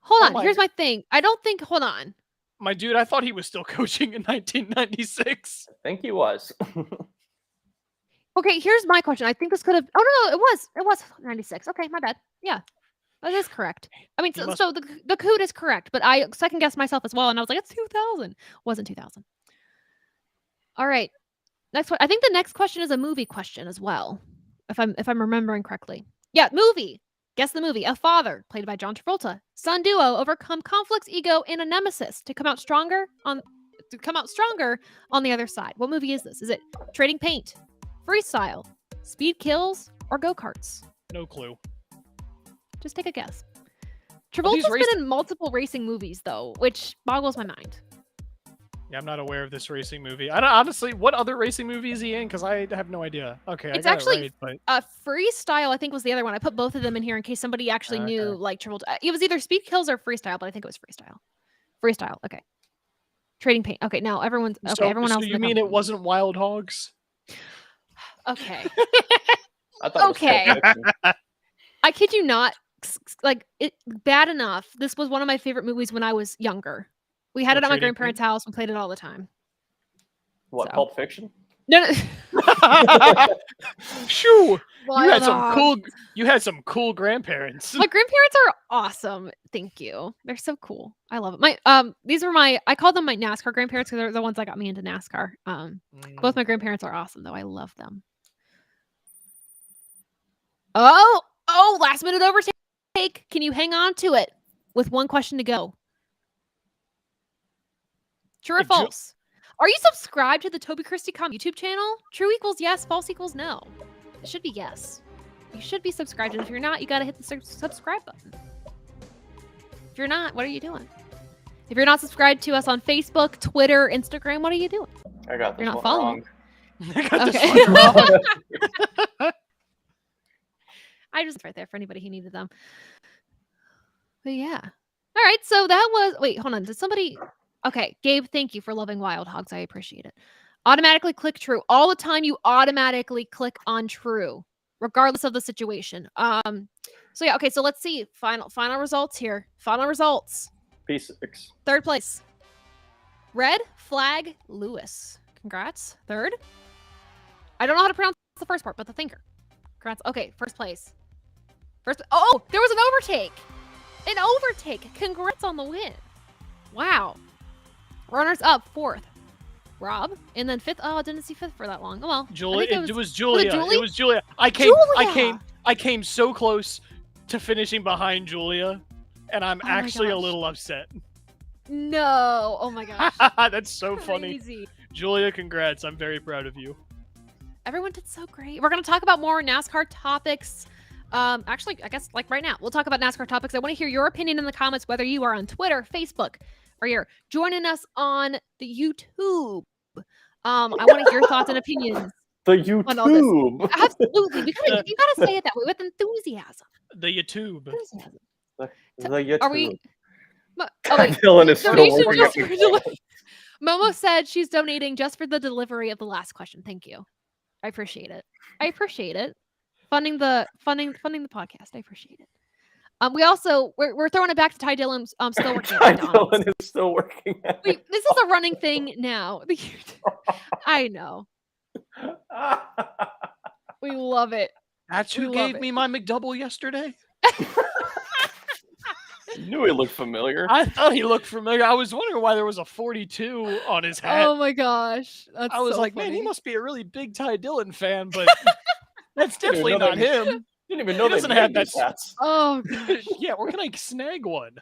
Hold Oh on. my Here's my thing. I don't think... Hold on. My dude, I thought he was still coaching in 1996. I think he was. Okay, here's my question. I think this could have... Oh, no, it was 96. Okay, my bad. Yeah. That is correct. I mean, He so, must- so the coot is correct, but I second-guessed myself as well, and I was like, it's 2000. Wasn't 2000. All right. Next one. I think the next question is a movie question as well, if I'm remembering correctly. Yeah, movie. Guess the movie. A father, played by John Travolta. Son duo overcome conflicts, ego, and a nemesis to come out stronger on the other side. What movie is this? Is it Trading Paint, Freestyle, Speed Kills, or Go-Karts? No clue. Just take a guess. these Travolta's race- been in multiple racing movies, though, which boggles my mind. Yeah, I'm not aware of this racing movie. I don't honestly. What other racing movie is he in? Because I have no idea. Okay, It's I got actually- it right, but Freestyle, I think, was the other one. I put both of them in here in case somebody actually Okay. knew, like, Travolta. It was either Speed Kills or Freestyle, but I think it was Freestyle. Freestyle, okay. Trading Paint. Okay, now everyone else. So in you the mean company. it wasn't Wild Hogs? Okay. I thought Okay. It was Pulp Fiction. I kid you not. Like, it bad enough. This was one of my favorite movies when I was younger. We had it at my Trading grandparents' house. We played it all the time. What, So. Pulp Fiction? No. Shoo! Wild You had some cool grandparents. My grandparents are awesome. Thank you. They're so cool. I love it. I call them my NASCAR grandparents because they're the ones that got me into NASCAR. Both my grandparents are awesome though. I love them. Oh, last minute overtake. Can you hang on to it with one question to go? True or Ju- false? Are you subscribed to the Toby Christie Com YouTube channel? True equals yes, false equals no. It should be yes. You should be subscribed, and if you're not, you gotta hit the subscribe button. If you're not, what are you doing? If you're not subscribed to us on Facebook, Twitter, Instagram, what are you doing? I got this You're not one following. wrong. I got this Okay. one wrong. I just right there for anybody who needed them. But yeah. All right, so that was... Wait, hold on. Did somebody... Okay, Gabe, thank you for loving Wild Hogs. I appreciate it. Automatically click true. All the time you automatically click on true, regardless of the situation. So yeah, okay, so let's see. Final results here. Final results. P6. Third place. Red Flag Lewis. Congrats. Third. I don't know how to pronounce the first part, but the thinker. Congrats. Okay, first place. Oh, there was an overtake. An overtake. Congrats on the win. Wow. Runners up, fourth. Rob, and then fifth. Oh, I didn't see fifth for that long. Oh well. It was Julia. It was Julia. I came so close to finishing behind Julia, and I'm actually a little upset. No. Oh my gosh. That's so funny. Julia, congrats. I'm very proud of you. Everyone did so great. We're going to talk about more NASCAR topics. Actually, I guess like right now, we'll talk about NASCAR topics. I want to hear your opinion in the comments, whether you are on Twitter, Facebook, or you're joining us on the YouTube. I want to hear your thoughts and opinions. The YouTube. Absolutely. You gotta say it that way with enthusiasm. The YouTube. The YouTube. Are we... Oh, wait. Dylan is still working. Momo said she's donating just for the delivery of the last question. Thank you. I appreciate it. Funding the podcast. I appreciate it. We're throwing it back to Ty Dillon. Still working. Ty Dillon is still working. Wait, this is a running thing now. I know. We love it. That's who gave me my McDouble yesterday. Knew he looked familiar. I thought he looked familiar. I was wondering why there was a 42 on his hat. Oh my gosh. I was like, man, he must be a really big Ty Dillon fan, but that's definitely not him. Didn't even know he doesn't have that. Hats. Oh gosh. Yeah, where can I snag one?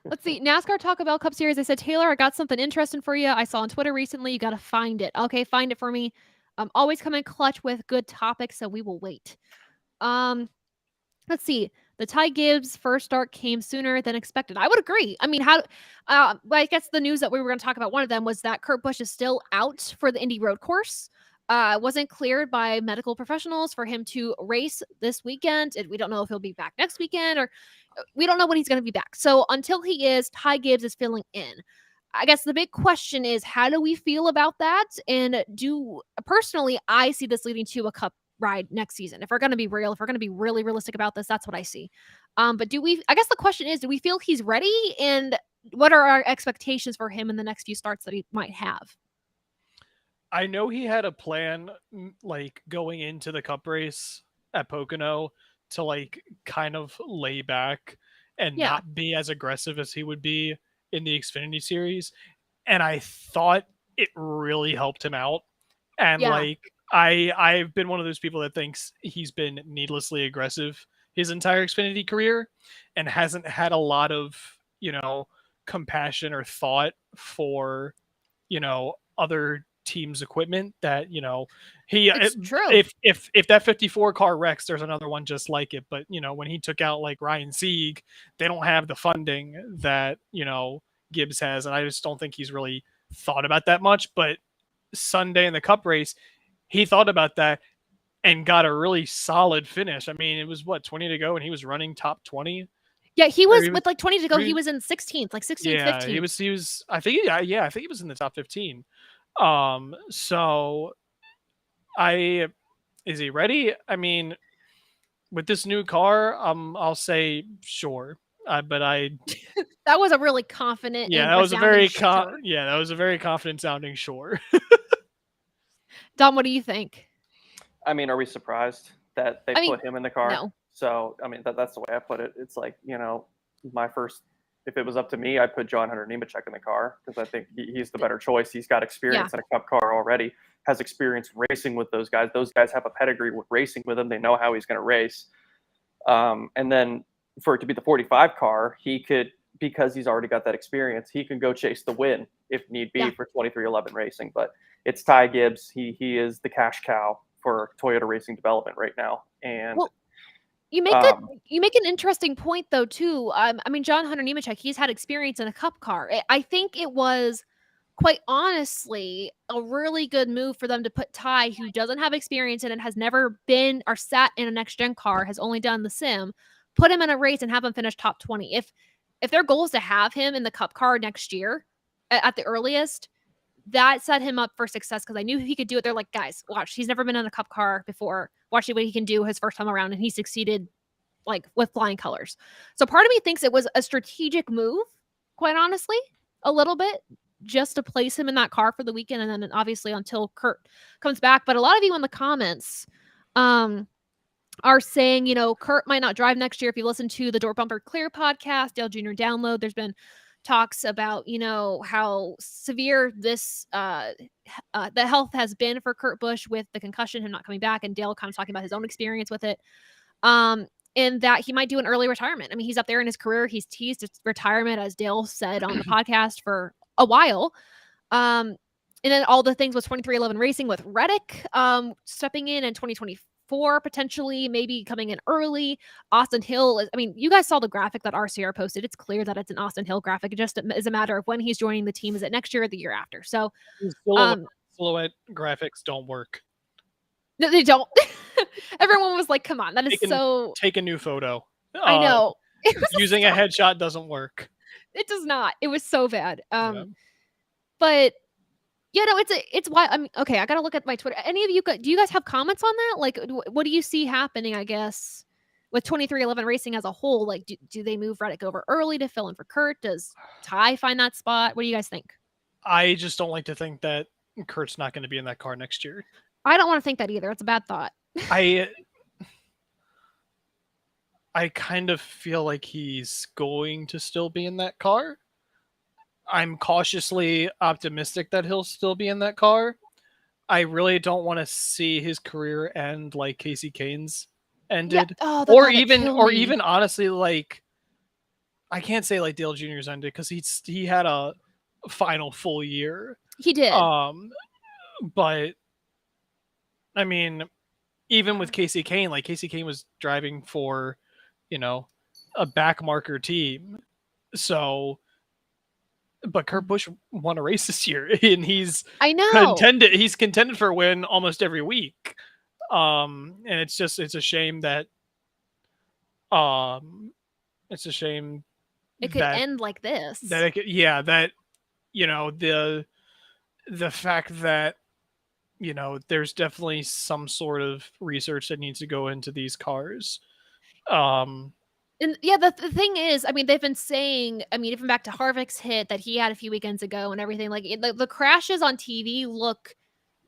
Let's see. NASCAR Taco Bell Cup Series. I said, Taylor, I got something interesting for you. I saw on Twitter recently. You got to find it. Okay, find it for me. Always come in clutch with good topics, so we will wait. Let's see. The Ty Gibbs first start came sooner than expected. I would agree. I mean, I guess the news that we were going to talk about, one of them was that Kurt Busch is still out for the Indy Road Course. Wasn't cleared by medical professionals for him to race this weekend. We don't know if he'll be back next weekend, or we don't know when he's going to be back. So until he is, Ty Gibbs is filling in. I guess the big question is, how do we feel about that? And personally, I see this leading to a Cup ride next season. If we're going to be real, if we're going to be really realistic about this, that's what I see. But I guess the question is, do we feel he's ready? And what are our expectations for him in the next few starts that he might have? I know he had a plan, like going into the Cup race at Pocono, to like kind of lay back and not be as aggressive as he would be in the Xfinity series. And I thought it really helped him out. And like, I've been one of those people that thinks he's been needlessly aggressive his entire Xfinity career and hasn't had a lot of, compassion or thought for, other teams' equipment that, it's true. If that 54 car wrecks, there's another one just like it. But, when he took out like Ryan Sieg, they don't have the funding that, Gibbs has. And I just don't think he's really thought about that much. But Sunday in the Cup race, he thought about that and got a really solid finish. I mean, it was 20 to go and he was running top 20. Yeah, he was with like 20 to go. He was in 16th, like 16th, yeah, 15th. He was, I think he was in the top 15. So is he ready? I mean, with this new car, I'll say sure. But that was a really confident. Yeah, that was a very confident sounding sure. Dom, what do you think? I mean, are we surprised that they put him in the car? No. So, I mean, that's the way I put it. It's like, if it was up to me, I'd put John Hunter Nemechek in the car because I think he's the better choice. He's got experience in a Cup car already, has experience racing with those guys. Those guys have a pedigree with racing with him. They know how he's going to race. And then for it to be the 45 car, he could, because he's already got that experience, he can go chase the win if need be for 23XI Racing. But it's Ty Gibbs. He is the cash cow for Toyota Racing Development right now. And you make an interesting point though too. I mean, John Hunter Nemechek, he's had experience in a Cup car. I think it was quite honestly a really good move for them to put Ty, who doesn't have experience in it, has never been or sat in a next gen car, has only done the sim, put him in a race and have him finish top 20. if their goal is to have him in the Cup car next year at the earliest, that set him up for success because I knew he could do it. They're like, guys, watch. He's never been in a Cup car before. Watch what he can do his first time around, and he succeeded like with flying colors. So part of me thinks it was a strategic move, quite honestly, a little bit, just to place him in that car for the weekend, and then obviously until Kurt comes back. But a lot of you in the comments are saying, Kurt might not drive next year. If you listen to the Door Bumper Clear podcast, Dale Jr. Download, there's been talks about, how severe this the health has been for Kurt Busch with the concussion, him not coming back, and Dale kind of talking about his own experience with it. And that he might do an early retirement. I mean, he's up there in his career. He's teased his retirement, as Dale said on the podcast, for a while. And then all the things with 2311 Racing with Reddick stepping in 2024, potentially, maybe coming in early. Austin Hill is, you guys saw the graphic that RCR posted. It's clear that it's an Austin Hill graphic. It just is a matter of when he's joining the team. Is it next year or the year after? So silhouette graphics don't work. No, they don't. Everyone was like, come on, that is so... Take a new photo. I know. Using a headshot doesn't work. It does not. It was so bad. Yeah. But, it's why... okay, I gotta look at my Twitter. Any of you, do you guys have comments on that? Like, what do you see happening, I guess, with 2311 Racing as a whole? Like, do they move Reddick over early to fill in for Kurt? Does Ty find that spot? What do you guys think? I just don't like to think that Kurt's not going to be in that car next year. I don't want to think that either. It's a bad thought. I kind of feel like he's going to still be in that car. I'm cautiously optimistic that he'll still be in that car. I really don't want to see his career end like Casey Kane's ended. Yeah. Or even honestly, like, I can't say like Dale Jr.'s ended because he had a final full year. He did. But even with Casey Kane, like Casey Kane was driving for, a backmarker team. So, but Kurt Busch won a race this year, and he's contended for a win almost every week. And it's a shame that, it could end like this. The fact that, there's definitely some sort of research that needs to go into these cars. And yeah, the thing is, they've been saying, even back to Harvick's hit that he had a few weekends ago and everything, like the crashes on TV look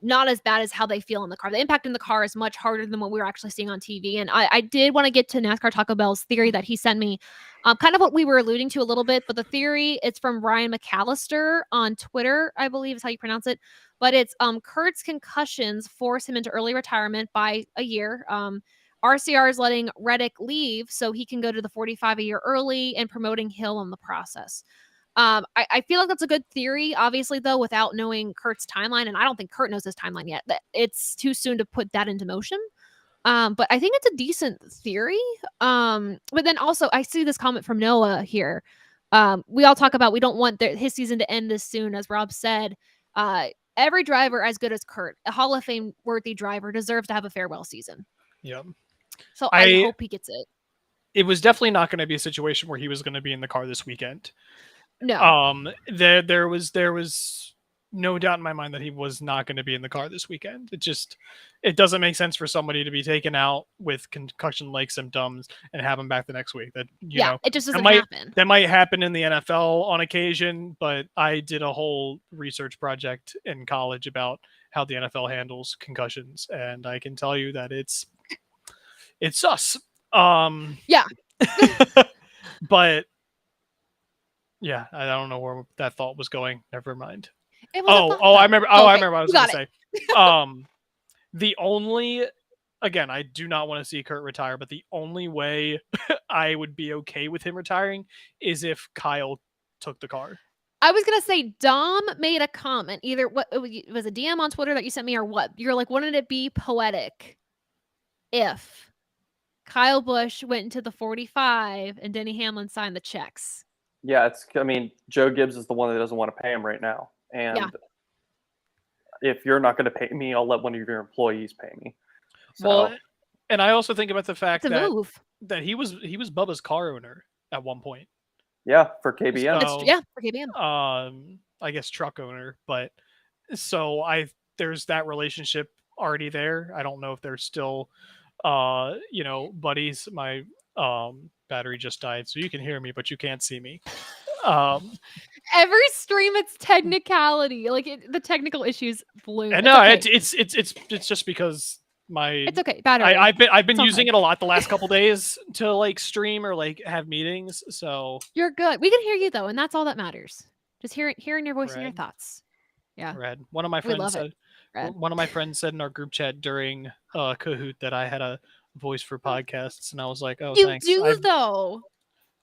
not as bad as how they feel in the car. The impact in the car is much harder than what we were actually seeing on TV. And I did want to get to NASCAR Taco Bell's theory that he sent me, kind of what we were alluding to a little bit, but the theory, it's from Ryan McAllister on Twitter, I believe is how you pronounce it. But it's Kurt's concussions force him into early retirement by a year. RCR is letting Reddick leave so he can go to the 45 a year early and promoting Hill in the process. I feel like that's a good theory, obviously, though, without knowing Kurt's timeline. And I don't think Kurt knows his timeline yet. It's too soon to put that into motion. But I think it's a decent theory. But then also, I see this comment from Noah here. We all talk about we don't want his season to end this soon, as Rob said. Every driver as good as Kurt, a Hall of Fame worthy driver, deserves to have a farewell season. Yep. So I hope he gets it. It was definitely not going to be a situation where he was going to be in the car this weekend. No. There was no doubt in my mind that he was not going to be in the car this weekend. It doesn't make sense for somebody to be taken out with concussion-like symptoms and have him back the next week. It just doesn't happen. That might happen in the NFL on occasion, but I did a whole research project in college about how the NFL handles concussions, and I can tell you that it's sus. Yeah. But yeah, I don't know where that thought was going. Never mind. I remember what I was going to say. The only, again, I do not want to see Kurt retire, but the only way I would be okay with him retiring is if Kyle took the car. I was going to say, Dom made a comment, either it was a DM on Twitter that you sent me or what? You're like, wouldn't it be poetic if Kyle Busch went into the 45 and Denny Hamlin signed the checks? Yeah, Joe Gibbs is the one that doesn't want to pay him right now. And if you're not going to pay me, I'll let one of your employees pay me. So, well, and I also think about the fact that he was Bubba's car owner at one point. Yeah, for KBM. So, for KBM. I guess truck owner, but so there's that relationship already there. I don't know if they're still buddies. My battery just died, so you can hear me, but you can't see me. Every stream, it's technicality. Like the technical issues bloom. And no, okay. it's just because it's okay. Battery. I've been using it a lot the last couple days to like stream or like have meetings. So you're good. We can hear you though, and that's all that matters. Just hearing your voice and your thoughts. Yeah. Red. One of my friends said in our group chat during Kahoot that I had a voice for podcasts, and I was like, "Oh, you thanks." You do though.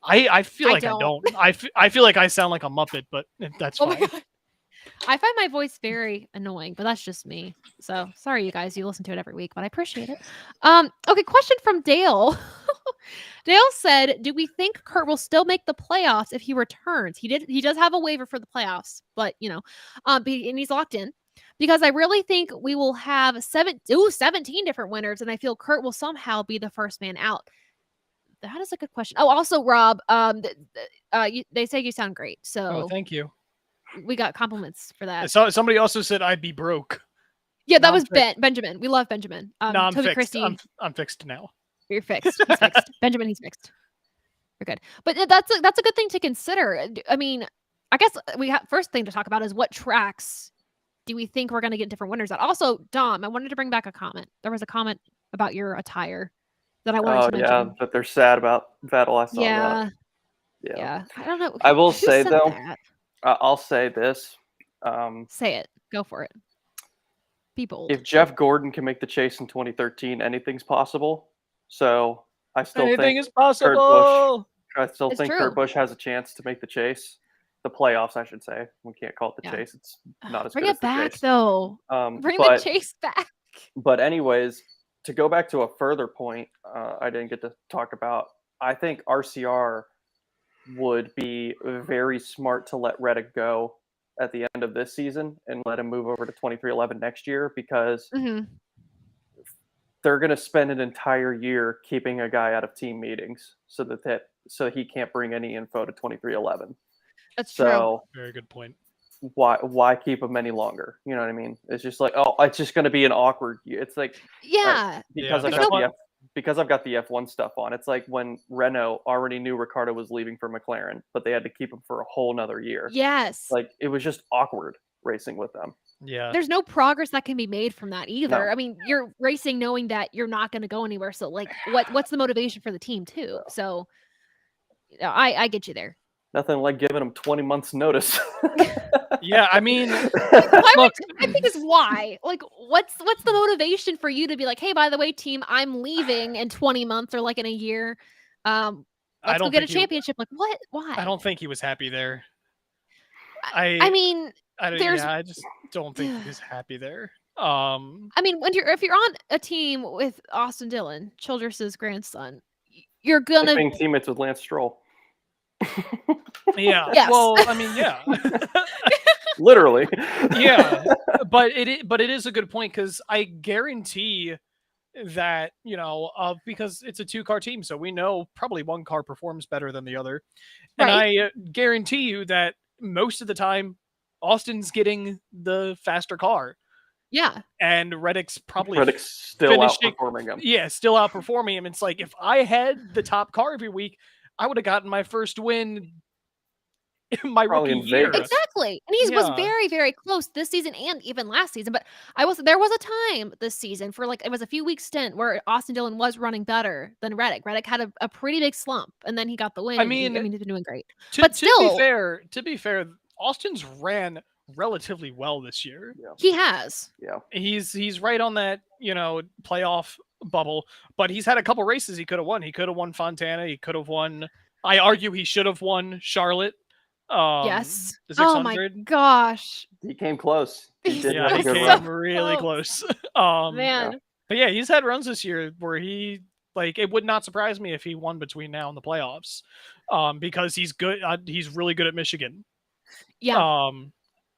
I feel like I don't. I feel like I sound like a Muppet, but that's fine. I find my voice very annoying, but that's just me. So sorry, you guys. You listen to it every week, but I appreciate it. Okay, question from Dale. Dale said, "Do we think Kurt will still make the playoffs if he returns? He does have a waiver for the playoffs, but and he's locked in because I really think we will have 17 different winners, and I feel Kurt will somehow be the first man out." That is a good question. Oh, also, Rob, they say you sound great. So thank you. We got compliments for that. So somebody also said I'd be broke. Yeah, that was Benjamin. We love Benjamin. No, I'm Toby, fixed. Christy, I'm fixed now. You're fixed. He's fixed. Benjamin, he's fixed. You're good. But that's a good thing to consider. I mean, I guess first thing to talk about is what tracks do we think we're going to get different winners at? Also, Dom, I wanted to bring back a comment. There was a comment about your attire that I wanted to mention. Yeah, that they're sad about Vettel. I saw that. Yeah. I don't know. I will say though, I'll say this. Say it. Go for it. Be bold. If Jeff Gordon can make the chase in 2013, anything's possible. So I still think anything is possible. Kurt Busch has a chance to make the chase. The playoffs, I should say. We can't call it the chase. It's not as Bring good it as the back, chase. though. Bring the chase back. But anyways, to go back to a further point I didn't get to talk about, I think RCR would be very smart to let Reddick go at the end of this season and let him move over to 2311 next year, because they're going to spend an entire year keeping a guy out of team meetings so he can't bring any info to 2311. That's true. Very good point. Why keep him any longer? You know what I mean? It's just like, it's just going to be an awkward. It's like, because I've got the F1 stuff on. It's like when Renault already knew Ricciardo was leaving for McLaren, but they had to keep him for a whole nother year. Yes. Like it was just awkward racing with them. Yeah. There's no progress that can be made from that either. No. I mean, you're racing knowing that you're not going to go anywhere. So like what's the motivation for the team too? So I get you there. Nothing like giving them 20 months notice. Yeah, I mean, look, I think is why. Like, what's the motivation for you to be like, hey, by the way, team, I'm leaving in 20 months or like in a year. Let's go get a championship. Like, what? Why? I don't think he was happy there. I just don't think he was happy there. I mean, if you're on a team with Austin Dillon, Childress's grandson, you're gonna being teammates with Lance Stroll. Yeah. Yes. Well, I mean, yeah. Literally. Yeah. But it is a good point, because I guarantee that, because it's a 2-car team, so we know probably one car performs better than the other. And I guarantee you that most of the time Austin's getting the faster car. Yeah. And Reddick's still outperforming him. Yeah, still outperforming him. It's like, if I had the top car every week, I would have gotten my first win in my rookie year. Exactly. And he was very, very close this season and even last season. But there was a time this season for it was a few weeks stint where Austin Dillon was running better than Reddick. Reddick had a pretty big slump, and then he got the win. I mean, he's been doing great. But still, to be fair, Austin's ran relatively well this year. Yeah. He has. Yeah. He's right on that, playoff bubble, but he's had a couple races he could have won. He could have won Fontana. He could have won. I argue he should have won Charlotte. Yes. The 600. Oh my gosh. He came close. He came really close. Man. Yeah. But yeah, he's had runs this year where he it would not surprise me if he won between now and the playoffs, because he's good. He's really good at Michigan. Yeah.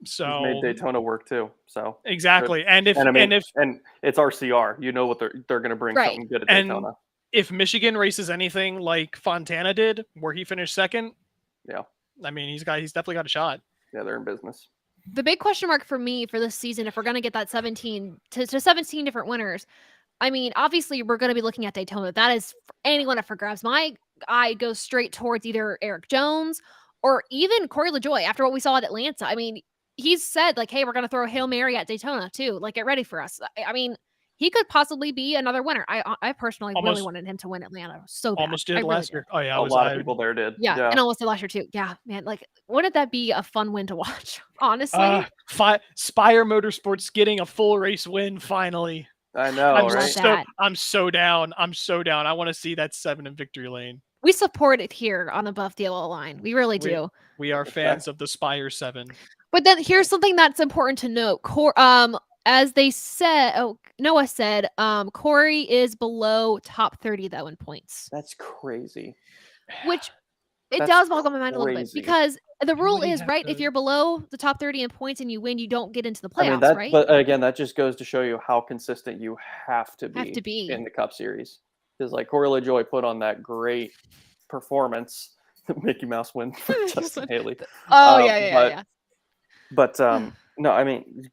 So he's made Daytona work too. So exactly, and it's RCR, you know what they're going to bring something good at Daytona. If Michigan races anything like Fontana did, where he finished second, Yeah. I mean, he's definitely got a shot. Yeah, they're in business. The big question mark for me for this season, if we're going to get that 17 to 17 different winners, I mean, obviously we're going to be looking at Daytona. That is for anyone up for grabs. My eye goes straight towards either Eric Jones or even Corey LaJoie after what we saw at Atlanta. I mean, he's said like, hey, we're going to throw a Hail Mary at Daytona too. Like, get ready for us. I mean, he could possibly be another winner. I personally really wanted him to win Atlanta so bad. Almost did last year. Oh yeah, a lot of people there did. Yeah, and almost did last year too. Yeah, man, like wouldn't that be a fun win to watch? Honestly, Spire Motorsports getting a full race win finally. I know, right? I'm so down. I want to see that 7 in victory lane. We support it here on Above the Yellow Line. We really do. We are fans of the Spire 7. But then here's something that's important to note. As they said, Noah said, Corey is below top 30 though in points. That's crazy. Which does boggle my mind a little bit because the rule is right. If you're below the top 30 in points and you win, you don't get into the playoffs, right? But again, that just goes to show you how consistent you have to be in the Cup Series. Because like Corey LaJoie put on that great performance, Mickey Mouse win for Justin Haley. Oh yeah. But no, I mean,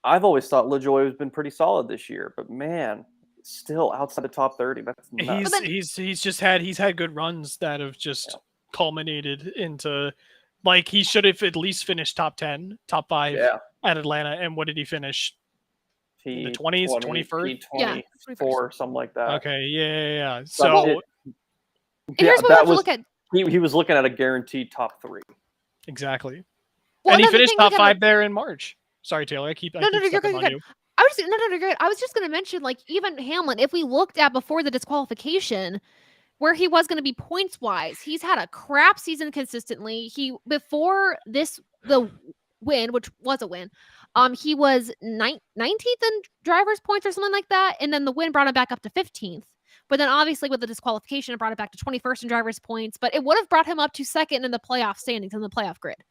I've always thought LaJoie has been pretty solid this year, but man, still outside the top 30. That's nuts. He's had good runs that have just culminated into like he should have at least finished top 10, top 5 at Atlanta. And what did he finish? In the 20s, 21st? 24, something like that. Okay, yeah. So here's what we have to look at. He was looking at a guaranteed top 3. Exactly. Well, and he finished top 5 there in March. Sorry, Taylor. I keep you're good. I was just going to mention, like, even Hamlin, if we looked at before the disqualification, where he was going to be points-wise, he's had a crap season consistently. Before the win, which was a win, he was 19th in driver's points or something like that, and then the win brought him back up to 15th. But then obviously with the disqualification, it brought it back to 21st in driver's points, but it would have brought him up to 2nd in the playoff standings, in the playoff grid.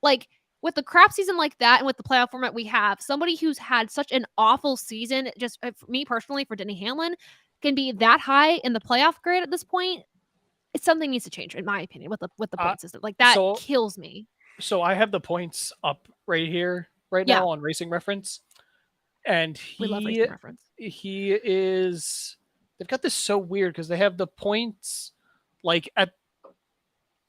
Like, with the crap season like that and with the playoff format we have, somebody who's had such an awful season, just for me personally, for Denny Hamlin, can be that high in the playoff grid at this point. Something needs to change, in my opinion, with the point system. Like, that kills me. So I have the points up right here, now on Racing Reference. And we love Racing Reference. They've got this so weird because they have the points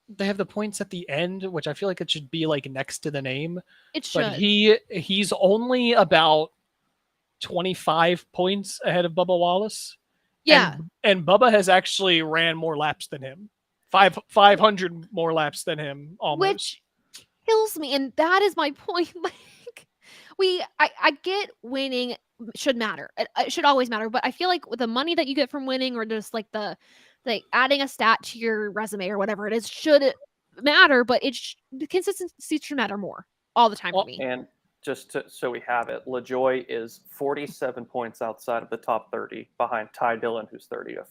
they have the points at the end, which I feel like it should be like next to the name. It should. But he's only about 25 points ahead of Bubba Wallace. Yeah. And Bubba has actually ran more laps than him. 500 more laps than him almost. Which kills me. And that is my point. Like, I get winning should matter. It should always matter. But I feel like with the money that you get from winning, or just like adding a stat to your resume or whatever it is, should matter, but the consistency should matter more all the time for me. And just so we have it, LaJoie is 47 points outside of the top 30 behind Ty Dillon, who's 30th.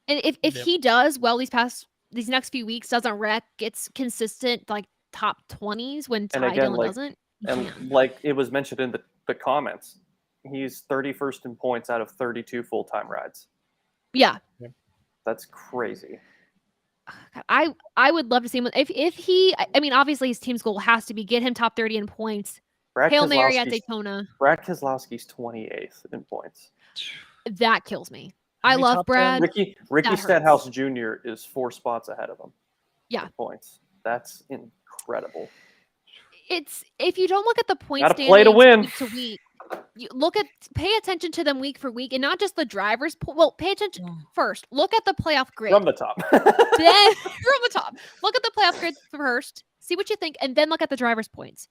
And if he does well these next few weeks, doesn't wreck, gets consistent like top 20s when Ty Dillon doesn't. And like it was mentioned in the comments, he's 31st in points out of 32 full-time rides. Yeah. That's crazy. I would love to see him. If he, I mean, obviously his team's goal has to be get him top 30 in points. Hail Mary at Daytona. Brad Keselowski's 28th in points. That kills me. I love Brad. Ricky Stenhouse Jr. is 4 spots ahead of him. Yeah. In points. That's incredible. If you don't look at the points, gotta play to win. Week to week, you pay attention to them week for week, and not just the drivers. Pay attention first. Look at the playoff grid from the top. Then from the top, look at the playoff grid first. See what you think, and then look at the drivers' points.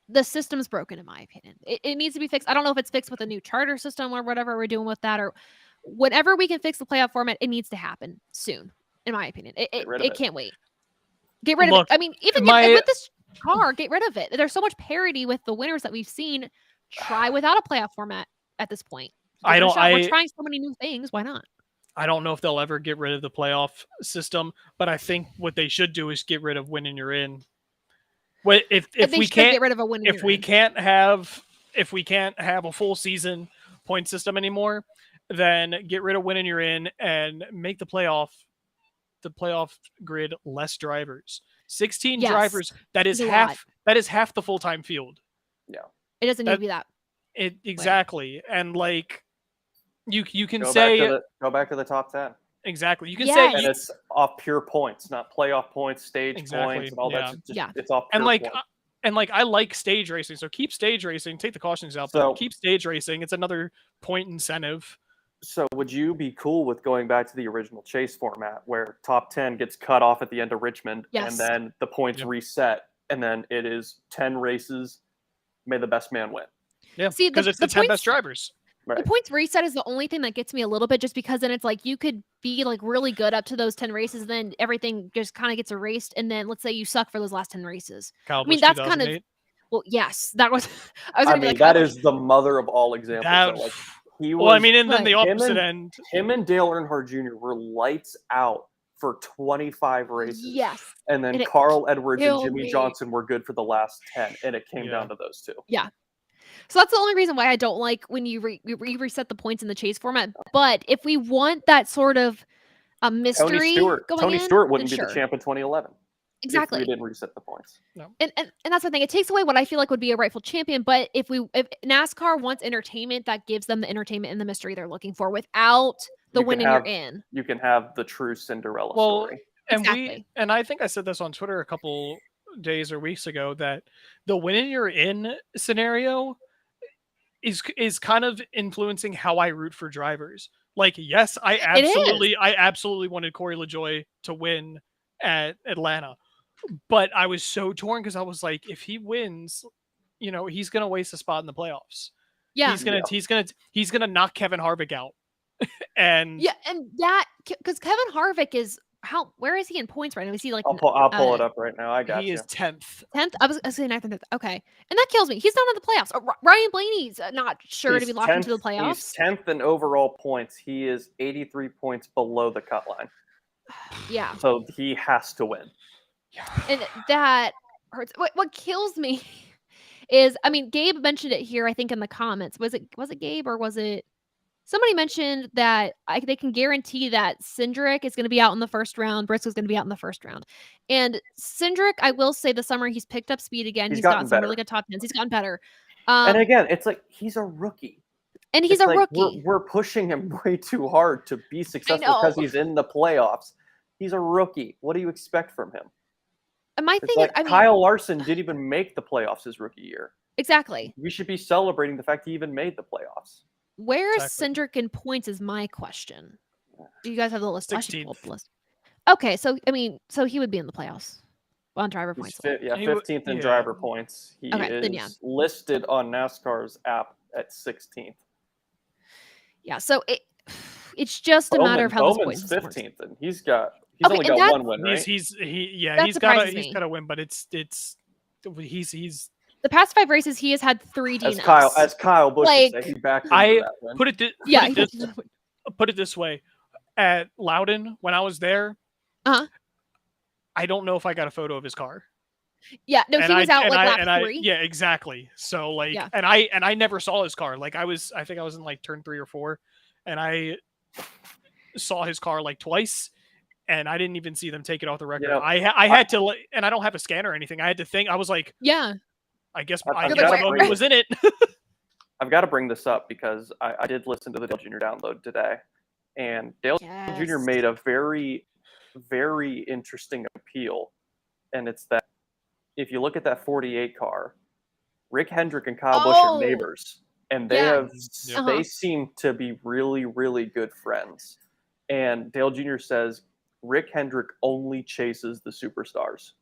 The system's broken, in my opinion. It needs to be fixed. I don't know if it's fixed with a new charter system or whatever we're doing with that, or whatever we can fix the playoff format. It needs to happen soon, in my opinion. It can't wait. Get rid of it. I mean, even with this car, get rid of it. There's so much parity with the winners that we've seen. Try without a playoff format at this point. We're trying so many new things. Why not? I don't know if they'll ever get rid of the playoff system, but I think what they should do is get rid of win and you're in. If we can't get rid of a win, if we can't have a full season point system anymore, then get rid of win and you're in and make the playoff the playoff grid less drivers. 16 Yes. drivers, that is It's a half lot. that is half the full-time field. Yeah. It doesn't need to be that. Exactly. And like you can Go say back to the top 10. exactly. You can Yes. say And it's off pure points, not playoff points, stage Exactly, points, and all yeah. that. It's off pure and like points. and like I like stage racing, so keep stage racing, take the cautions out, So- but keep stage racing. It's another point incentive. So would you be cool with going back to the original chase format where top 10 gets cut off at the end of Richmond Yes. and then the points reset and then it is 10 races, may the best man win? Yeah, See, because it's the 10 best drivers. Right. The points reset is the only thing that gets me a little bit, just because then it's like you could be like really good up to those 10 races, and then everything just kind of gets erased. And then let's say you suck for those last 10 races. Kyle I mean, Busch that's kind of 2008. well, yes, that was. I was I gonna be mean, like, that how- is the mother of all examples. That- though. Like, he was, Well, I mean, and then the Right. opposite end. him and Dale Earnhardt Jr. were lights out for 25 races. yes, And then And it Carl Edwards and killed Jimmy me. Johnson were good for the last 10, and it came Yeah. down to those two. so that's the only reason why I don't like when you reset the points in the chase format. But if we want that sort of a mystery Tony in, Stewart wouldn't then be sure. the champ in 2011 if Exactly. we didn't reset the points. And that's the thing. It takes away what I feel like would be a rightful champion. But if NASCAR wants entertainment, that gives them the entertainment and the mystery they're looking for without the You can winning have- you're in. You can have the true Cinderella Well, story. And Exactly. and I think I said this on Twitter a couple days or weeks ago that the win you're in scenario is kind of influencing how I root for drivers. Like, yes, I absolutely wanted Corey LaJoie to win at Atlanta, but I was so torn because I was like, if he wins, he's gonna waste a spot in the playoffs. Yeah. He's gonna knock Kevin Harvick out. And Yeah, and that because Kevin Harvick is where is he in points right now? Is he like I'll pull it up right now. I got he you. is 10th. 10th? I was saying 9th and 10th. Okay, and that kills me. He's not in the playoffs. Ryan Blaney's not sure to be locked into the playoffs. He's 10th in overall points. He is 83 points below the cut line. Yeah, So he has to win. and that hurts. What kills me is, I mean, Gabe mentioned it here. I think in the comments, was it Gabe or was it? Somebody mentioned that they can guarantee that Hendrick is going to be out in the first round. Briscoe's going to be out in the first round. And Hendrick, I will say, the summer he's picked up speed again. He's got some really good top 10s. He's gotten better. And again, it's like he's a rookie. And he's a rookie. We're pushing him way too hard to be successful because he's in the playoffs. He's a rookie. What do you expect from him? And my thing is, Kyle Larson didn't even make the playoffs his rookie year. Exactly. We should be celebrating the fact he even made the playoffs. Where is Hendrick in points is my question. Do you guys have the list? 16th. List. Okay, so I mean, so he would be in the playoffs on driver points. 15th in driver points. He is listed on NASCAR's app at 16th. Yeah, so it's just a matter of how Bowman's this points 15th, and he's only got one win, right? He's got a win, but he's the past 5 races he has had 3 DNFs. As Kyle Busch would say, he backed into that win. Put it this way, at Loudon when I was there, I don't know if I got a photo of his car. Yeah, no, he was out like lap 3. Yeah, exactly. So like, and I never saw his car. Like I think I was in like turn 3 or 4, and I saw his car like twice, and I didn't even see them take it off the record. I had to, and I don't have a scanner or anything. I had to think. I was like, I guess Bowman was in it. I've got to bring this up because I did listen to the Dale Jr. download today, and Dale Jr. made a very, very interesting appeal, and it's that if you look at that 48 car, Rick Hendrick and Kyle Busch are neighbors, and they seem to be really, really good friends. And Dale Jr. says Rick Hendrick only chases the superstars.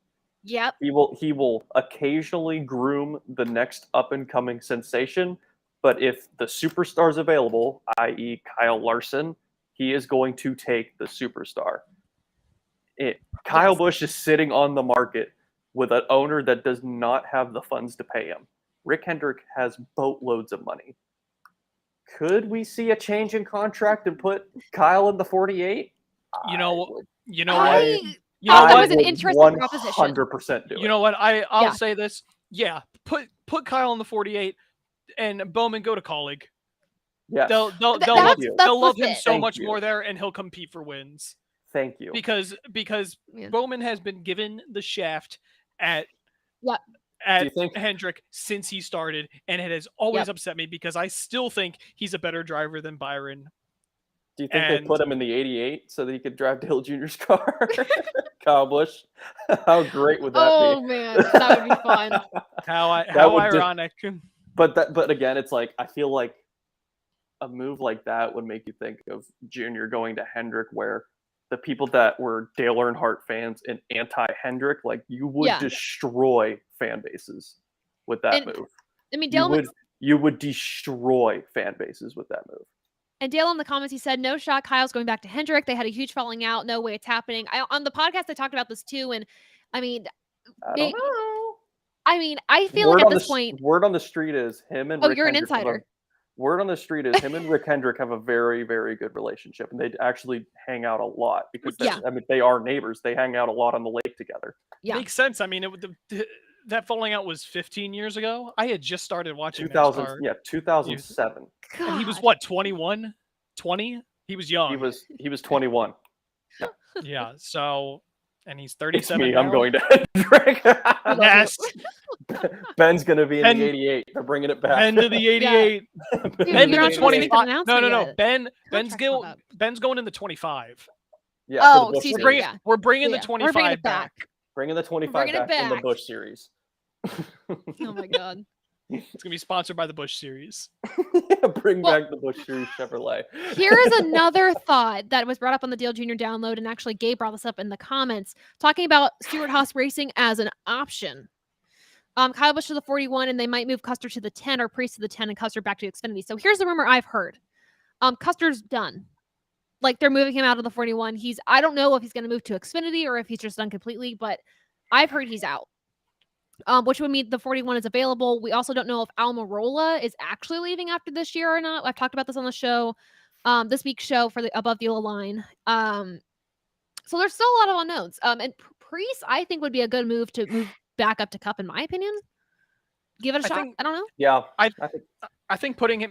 Yep. He will occasionally groom the next up and coming sensation, but if the superstar is available, i.e. Kyle Larson, he is going to take the superstar. Kyle Busch is sitting on the market with an owner that does not have the funds to pay him. Rick Hendrick has boatloads of money. Could we see a change in contract and put Kyle in the 48? That was an interesting proposition. 100% do it. You know what? I'll say this. Yeah, put Kyle in the 48, and Bowman go to Colleague. Yeah, they'll love him so much more there, and he'll compete for wins. Thank you. Because Bowman has been given the shaft at Hendrick since he started, and it has always upset me because I still think he's a better driver than Byron. Do you think they put him in the 88 so that he could drive Dale Jr.'s car? Kyle Busch. How great would that be? Oh man, that would be fun. How ironic. But again, it's like I feel like a move like that would make you think of Jr. going to Hendrick, where the people that were Dale Earnhardt fans and anti-Hendrick, like you would destroy fan bases with that move. I mean, you would destroy fan bases with that move. And Dale in the comments, he said, no shot, Kyle's going back to Hendrick. They had a huge falling out. No way it's happening. On the podcast, they talked about this too. And I mean, I don't know. I mean, I feel like at this point, word on the street is him and Rick you're Hendrick an insider. Word on the street is him and Rick Hendrick have a very, very good relationship, and they actually hang out a lot because I mean they are neighbors. They hang out a lot on the lake together. Yeah, makes sense. I mean, that falling out was 15 years ago. I had just started watching 2007. God. And he was what, 21, 20? He was young. He was 21. Yeah. So, and he's 37. I'm going to Hendrick. Yes. Ben's going to be in the 88. They're bringing it back. Ben to the 88. Yeah. Ben to the 25. No. Ben's going in the 25 Yeah. Oh, we're bringing the 25 back. Bringing the 25 back in the Busch series. Oh my God. It's gonna be sponsored by the Busch Series. Bring back the Busch Series Chevrolet. Here is another thought that was brought up on the Dale Jr. download, and actually Gabe brought this up in the comments, talking about Stewart-Haas Racing as an option. Kyle Busch to the 41, and they might move Custer to the 10 or Priest to the 10 and Custer back to Xfinity. So here's the rumor I've heard. Custer's done. Like, they're moving him out of the 41. I don't know if he's going to move to Xfinity or if he's just done completely, but I've heard he's out. Which would mean the 41 is available. We also don't know if Almirola is actually leaving after this year or not. I've talked about this on the show, this week's show for the Above the Yellow Line. So there's still a lot of unknowns. And Priest, I think, would be a good move to move back up to Cup, in my opinion. Give it a shot. I don't know. Yeah, I think putting him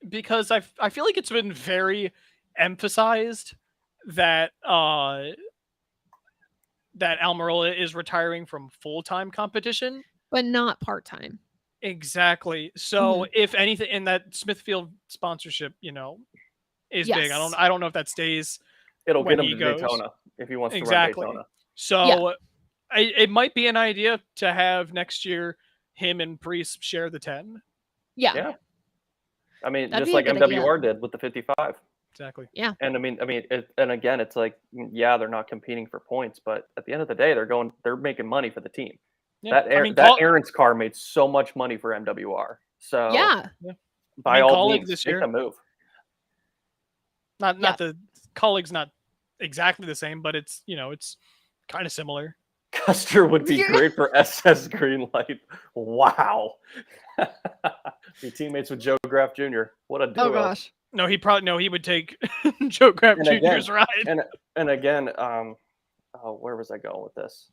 because I feel like it's been very emphasized that that Almirola is retiring from full-time competition, but not part-time. Exactly. So if anything, in that Smithfield sponsorship, is big. I don't know if that stays. It'll get him to Daytona if he wants to run Daytona. So it might be an idea to have next year him and Priest share the 10. Yeah. I mean, just like MWR did with the 55. Exactly. Yeah. And I mean, and again, it's like, they're not competing for points, but at the end of the day, they're making money for the team. Yeah. That Aaron's car made so much money for MWR. So by all means, this year, make a move. Not the colleague's not exactly the same, but it's it's kind of similar. Custer would be great for SS Greenlight. Wow. Be teammates with Joe Graff Jr. What a duo. Oh gosh. No, he would take Joe Graff Jr.'s ride. And again, where was I going with this?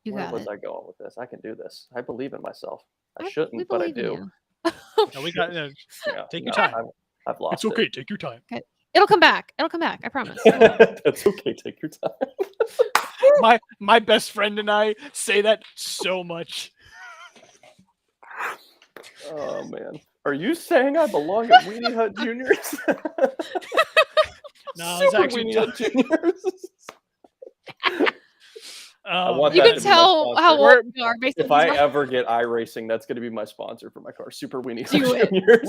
Where was I going with this? I can do this. I believe in myself. I shouldn't, but I do. No, we got take your time. I've lost. It's okay. Take your time. Okay. It'll come back. I promise. That's okay. Take your time. My best friend and I say that so much. Oh man. Are you saying I belong at Weenie Hut Juniors? No, it's actually Weenie Hut Juniors. You can tell how old we are based on if I ever get iRacing, that's going to be my sponsor for my car, Super Weenie Hut Juniors.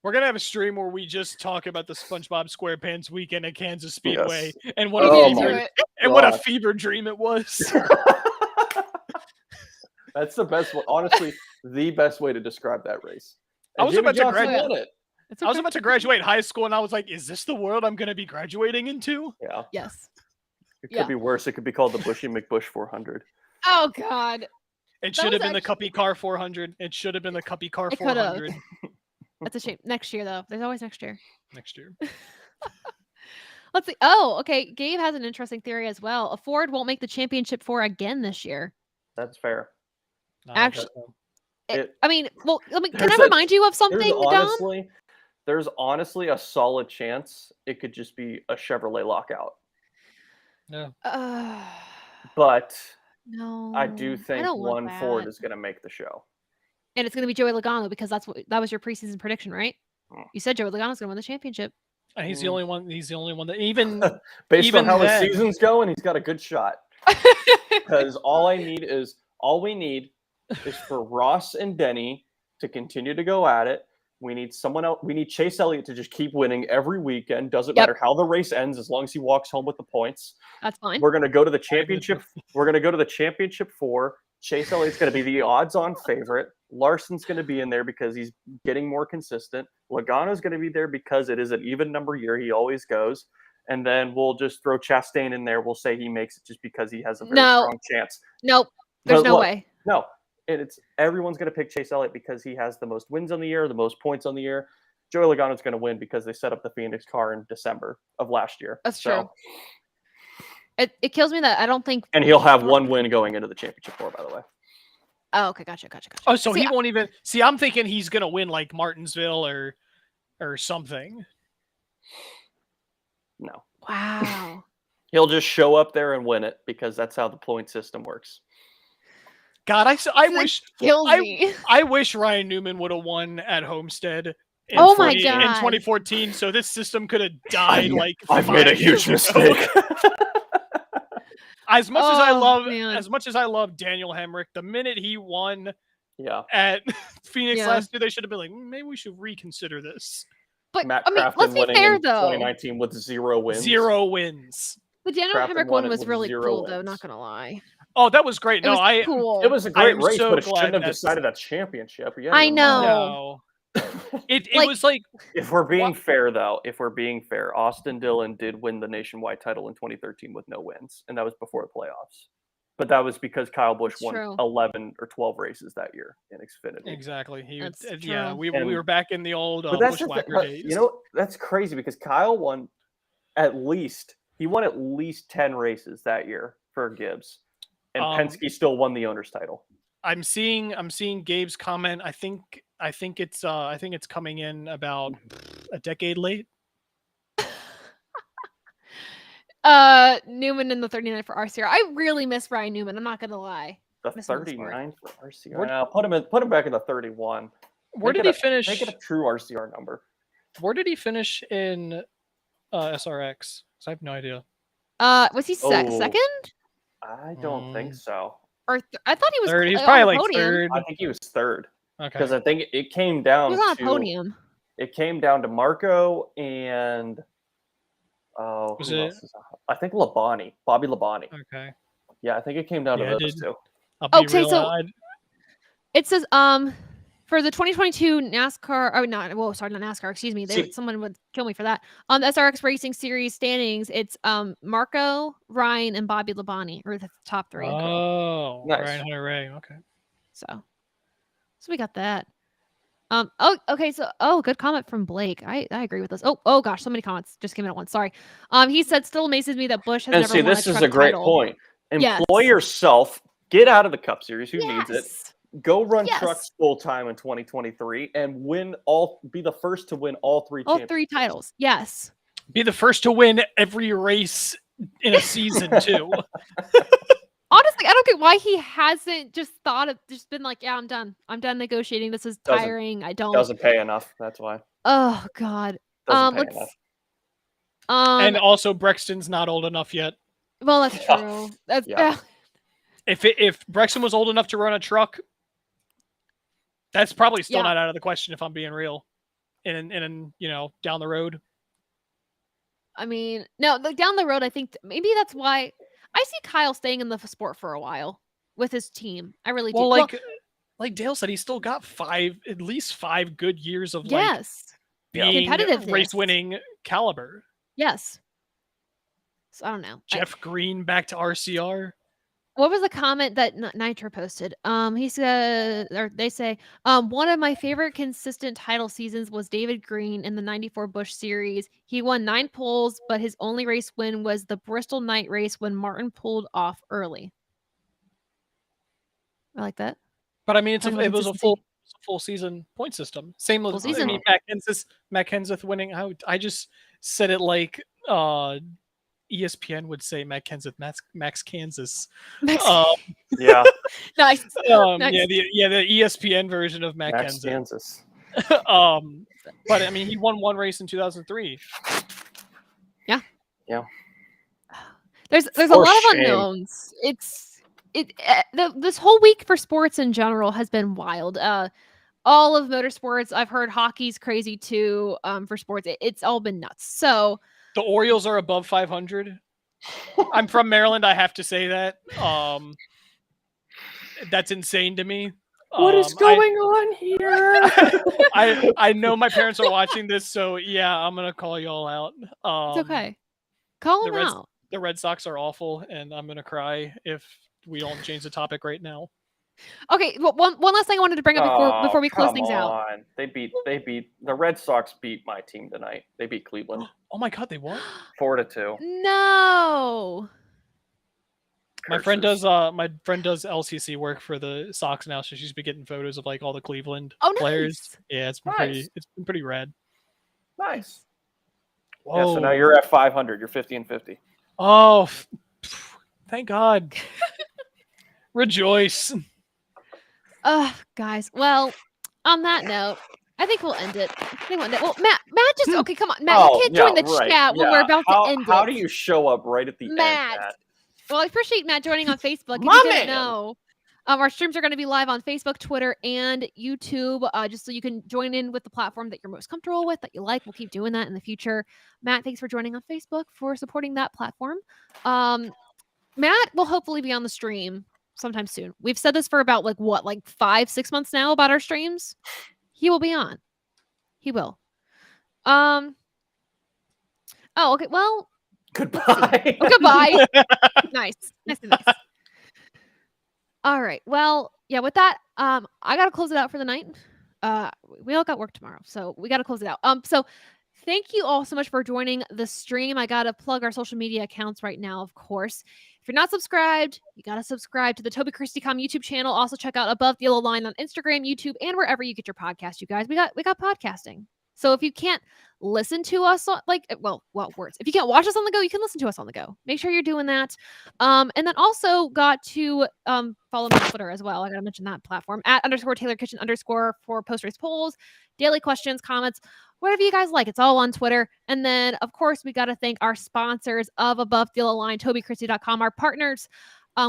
We're gonna have a stream where we just talk about the SpongeBob SquarePants weekend at Kansas Speedway and what a fever dream it was. That's the best one. Honestly, the best way to describe that race. And I was about to graduate high school, and I was like, "Is this the world I'm going to be graduating into?" Yeah. Yes. It could be worse. It could be called the Bushy McBush 400. Oh God. It should have been the Cuppy Car 400. It should have been the Cuppy Car 400. That's a shame. Next year, though. There's always next year. Next year. Let's see. Oh, okay. Gabe has an interesting theory as well. A Ford won't make the championship 4 again this year. That's fair. Actually, can I remind you of something, honestly, there's honestly a solid chance it could just be a Chevrolet lockout. No. But no, I do think one that. Ford is going to make the show. And it's going to be Joey Logano because that was your preseason prediction, right? You said Joey Logano's going to win the championship. And he's the only one. He's the only one that even based on how his season's going, he's got a good shot. Because all we need is for Ross and Denny to continue to go at it. We need someone else. We need Chase Elliott to just keep winning every weekend. Doesn't matter how the race ends, as long as he walks home with the points. That's fine. We're going to go to the championship. We're going to go to the championship 4. Chase Elliott's going to be the odds-on favorite. Larson's going to be in there because he's getting more consistent. Logano's going to be there because it is an even number year. He always goes. And then we'll just throw Chastain in there. We'll say he makes it just because he has a very strong chance. Nope. There's no way. No. And everyone's going to pick Chase Elliott because he has the most wins on the year, the most points on the year. Joey Logano's going to win because they set up the Phoenix car in December of last year. That's true. It kills me that I don't think. And he'll have one win going into the championship 4, by the way. Oh, okay, gotcha. Oh, so he won't even see. I'm thinking he's going to win like Martinsville or something. No. Wow. He'll just show up there and win it because that's how the point system works. God, I wish Ryan Newman would have won at Homestead in 2014, so this system could have died I've made a huge mistake. As much as I love Daniel Hemrick, the minute he won at Phoenix last year, they should have been like, maybe we should reconsider this. But Matt Crafton let's be fair though. 2019 with 0 wins. 0 wins. The Daniel Hemrick one was really cool though, not gonna lie. Oh, that was great. Cool. It was a great race, but it shouldn't have decided a championship. I know. It was like, if we're being fair, Austin Dillon did win the nationwide title in 2013 with no wins, and that was before the playoffs. But that was because Kyle Busch won 11 or 12 races that year in Xfinity. Exactly. We were back in the old Bushwhacker days. You know, that's crazy because Kyle won at least 10 races that year for Gibbs, and Penske still won the owner's title. I'm seeing Gabe's comment. I think it's coming in about a decade late. Newman in the 39 for RCR. I really miss Ryan Newman. I'm not gonna lie. The 39 for RCR. Now put him back in the 31. Where did he finish? Make it a true RCR number. Where did he finish in SRX? I have no idea. Was he second? I don't think so. Or I thought he was third. He was probably like third. I think he was third. Okay. Because I think it came down. He was on a podium. It came down to Marco and I think Bobby Labonte. Okay. Yeah, I think it came down to those two. Okay, so it says for the 2022 NASCAR, not NASCAR, excuse me. Someone would kill me for that. On the SRX Racing Series standings, it's Marco, Ryan, and Bobby Labonte are the top 3. Oh, nice. Ryan Hunter Ray. Okay. So we got that. Okay. So, good comment from Blake. I agree with this. Oh gosh, so many comments just came in at once. Sorry. He said, still amazes me that Busch has never won this is a great title. point. Employ yourself. Get out of the Cup Series. Who needs it? Go run trucks full time in 2023 and be the first to win all 3 championships. 3 titles. Yes. Be the first to win every race in a season too. Honestly, I don't get why he hasn't just been like, yeah, I'm done. I'm done negotiating. This is tiring. Doesn't pay enough. That's why. Oh God. Doesn't pay enough. And also Brexton's not old enough yet. Well, that's true. If Brexton was old enough to run a truck, that's probably still not out of the question if I'm being real. And down the road. I mean, no, down the road, I think maybe that's why I see Kyle staying in the sport for a while with his team. I really do. Like Dale said, he's still got at least 5 good years of being competitive, race-winning caliber. Yes. So I don't know. Jeff Green back to RCR. What was the comment that Nitro posted? He said, or they say, one of my favorite consistent title seasons was David Green in the 94 Busch Series. He won 9 poles, but his only race win was the Bristol night race when Martin pulled off early. I like that. But I mean, it was a full full season point system. Same Full with season. Matt Kenseth winning out. I just said it like ESPN would say Matt Kenseth, Max Kansas. Yeah. Nice. Nice. The ESPN version of Max Kenseth. Kansas. But I mean, he won one race in 2003. Yeah. Yeah. There's a lot of unknowns. This whole week for sports in general has been wild. All of motorsports. I've heard hockey's crazy too. For sports, it's all been nuts. So the Orioles are above 500. I'm from Maryland. I have to say that. That's insane to me. What is going on here? I know my parents are watching this, so yeah, I'm gonna call y'all out. It's okay. Call them out. The Red Sox are awful, and I'm gonna cry if we don't change the topic right now. Okay, well, one last thing I wanted to bring up before we close things out. They beat the Red Sox beat my team tonight. They beat Cleveland. Oh my God, they won 4-2. No. My friend does LCC work for the Sox now, so she's been getting photos of like all the Cleveland players. Yeah, it's been pretty rad. Nice. Whoa. Yeah, so now you're at 500. You're 50-50. Oh, thank God. Rejoice. Guys. Well, on that note, I think we'll end it. Well, Matt, just okay. Come on, Matt. You can't join the chat when we're about to end it. How do you show up right at the end, Matt? Well, I appreciate Matt joining on Facebook. If you didn't know, our streams are going to be live on Facebook, Twitter, and YouTube, just so you can join in with the platform that you're most comfortable with, that you like. We'll keep doing that in the future. Matt, thanks for joining on Facebook, for supporting that platform. Matt will hopefully be on the stream sometime soon. We've said this for about 5-6 months now about our streams. He will be on. He will. Oh, okay. Well, goodbye. Goodbye. Nice. All right. Well, yeah, with that, I gotta close it out for the night. We all got work tomorrow, so we gotta close it out. So thank you all so much for joining the stream. I gotta plug our social media accounts right now, of course. If you're not subscribed, you gotta subscribe to the Toby Christie.com YouTube channel. Also check out Above the Yellow Line on Instagram, YouTube, and wherever you get your podcast. You guys, we got podcasting. So if you can't listen to us if you can't watch us on the go, you can listen to us on the go. Make sure you're doing that. And then also got to follow me on Twitter as well. I gotta mention that platform at _Taylor Kitchen_ for post-race polls, daily questions, comments, whatever you guys like. It's all on Twitter. And then of course we got to thank our sponsors of Above the Yellow Line, TobyChristie.com, our partners.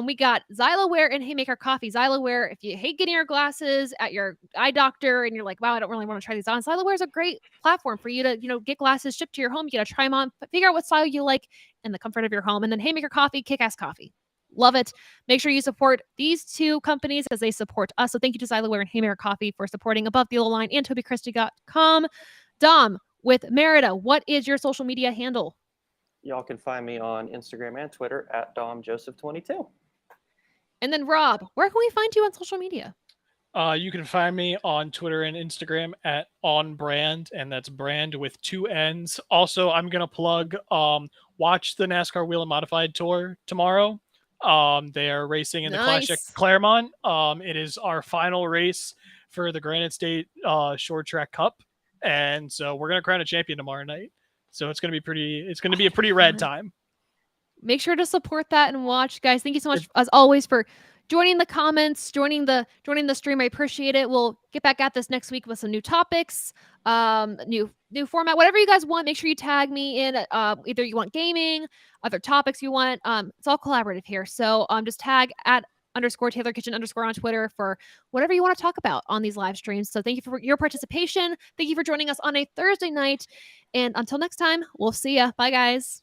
We got Xyloware and Haymaker Coffee. Xyloware, if you hate getting your glasses at your eye doctor and you're like, wow, I don't really want to try these on, Xyloware is a great platform for you to, get glasses shipped to your home. You got to try them on, figure out what style you like in the comfort of your home. And then Haymaker Coffee, kick-ass coffee. Love it. Make sure you support these two companies as they support us. So thank you to Xyloware and Haymaker Coffee for supporting Above the Yellow Line and TobyChristie.com. Dom, with Merida, what is your social media handle? Y'all can find me on Instagram and Twitter at DomJoseph22. And then Rob, where can we find you on social media? You can find me on Twitter and Instagram at OnBrand, and that's brand with 2 N's. Also, I'm going to plug, watch the NASCAR Wheel and Modified Tour tomorrow. They are racing in the Classic Claremont. It is our final race for the Granite State Short Track Cup. And so we're going to crown a champion tomorrow night. So it's going to be a pretty rad time. Make sure to support that and watch, guys. Thank you so much, as always, for joining the comments, joining the stream. I appreciate it. We'll get back at this next week with some new topics, new format, whatever you guys want. Make sure you tag me in. Either you want gaming, other topics you want. It's all collaborative here. So just tag at _Taylor Kitchen_ on Twitter for whatever you want to talk about on these live streams. So thank you for your participation. Thank you for joining us on a Thursday night. And until next time, we'll see ya. Bye, guys.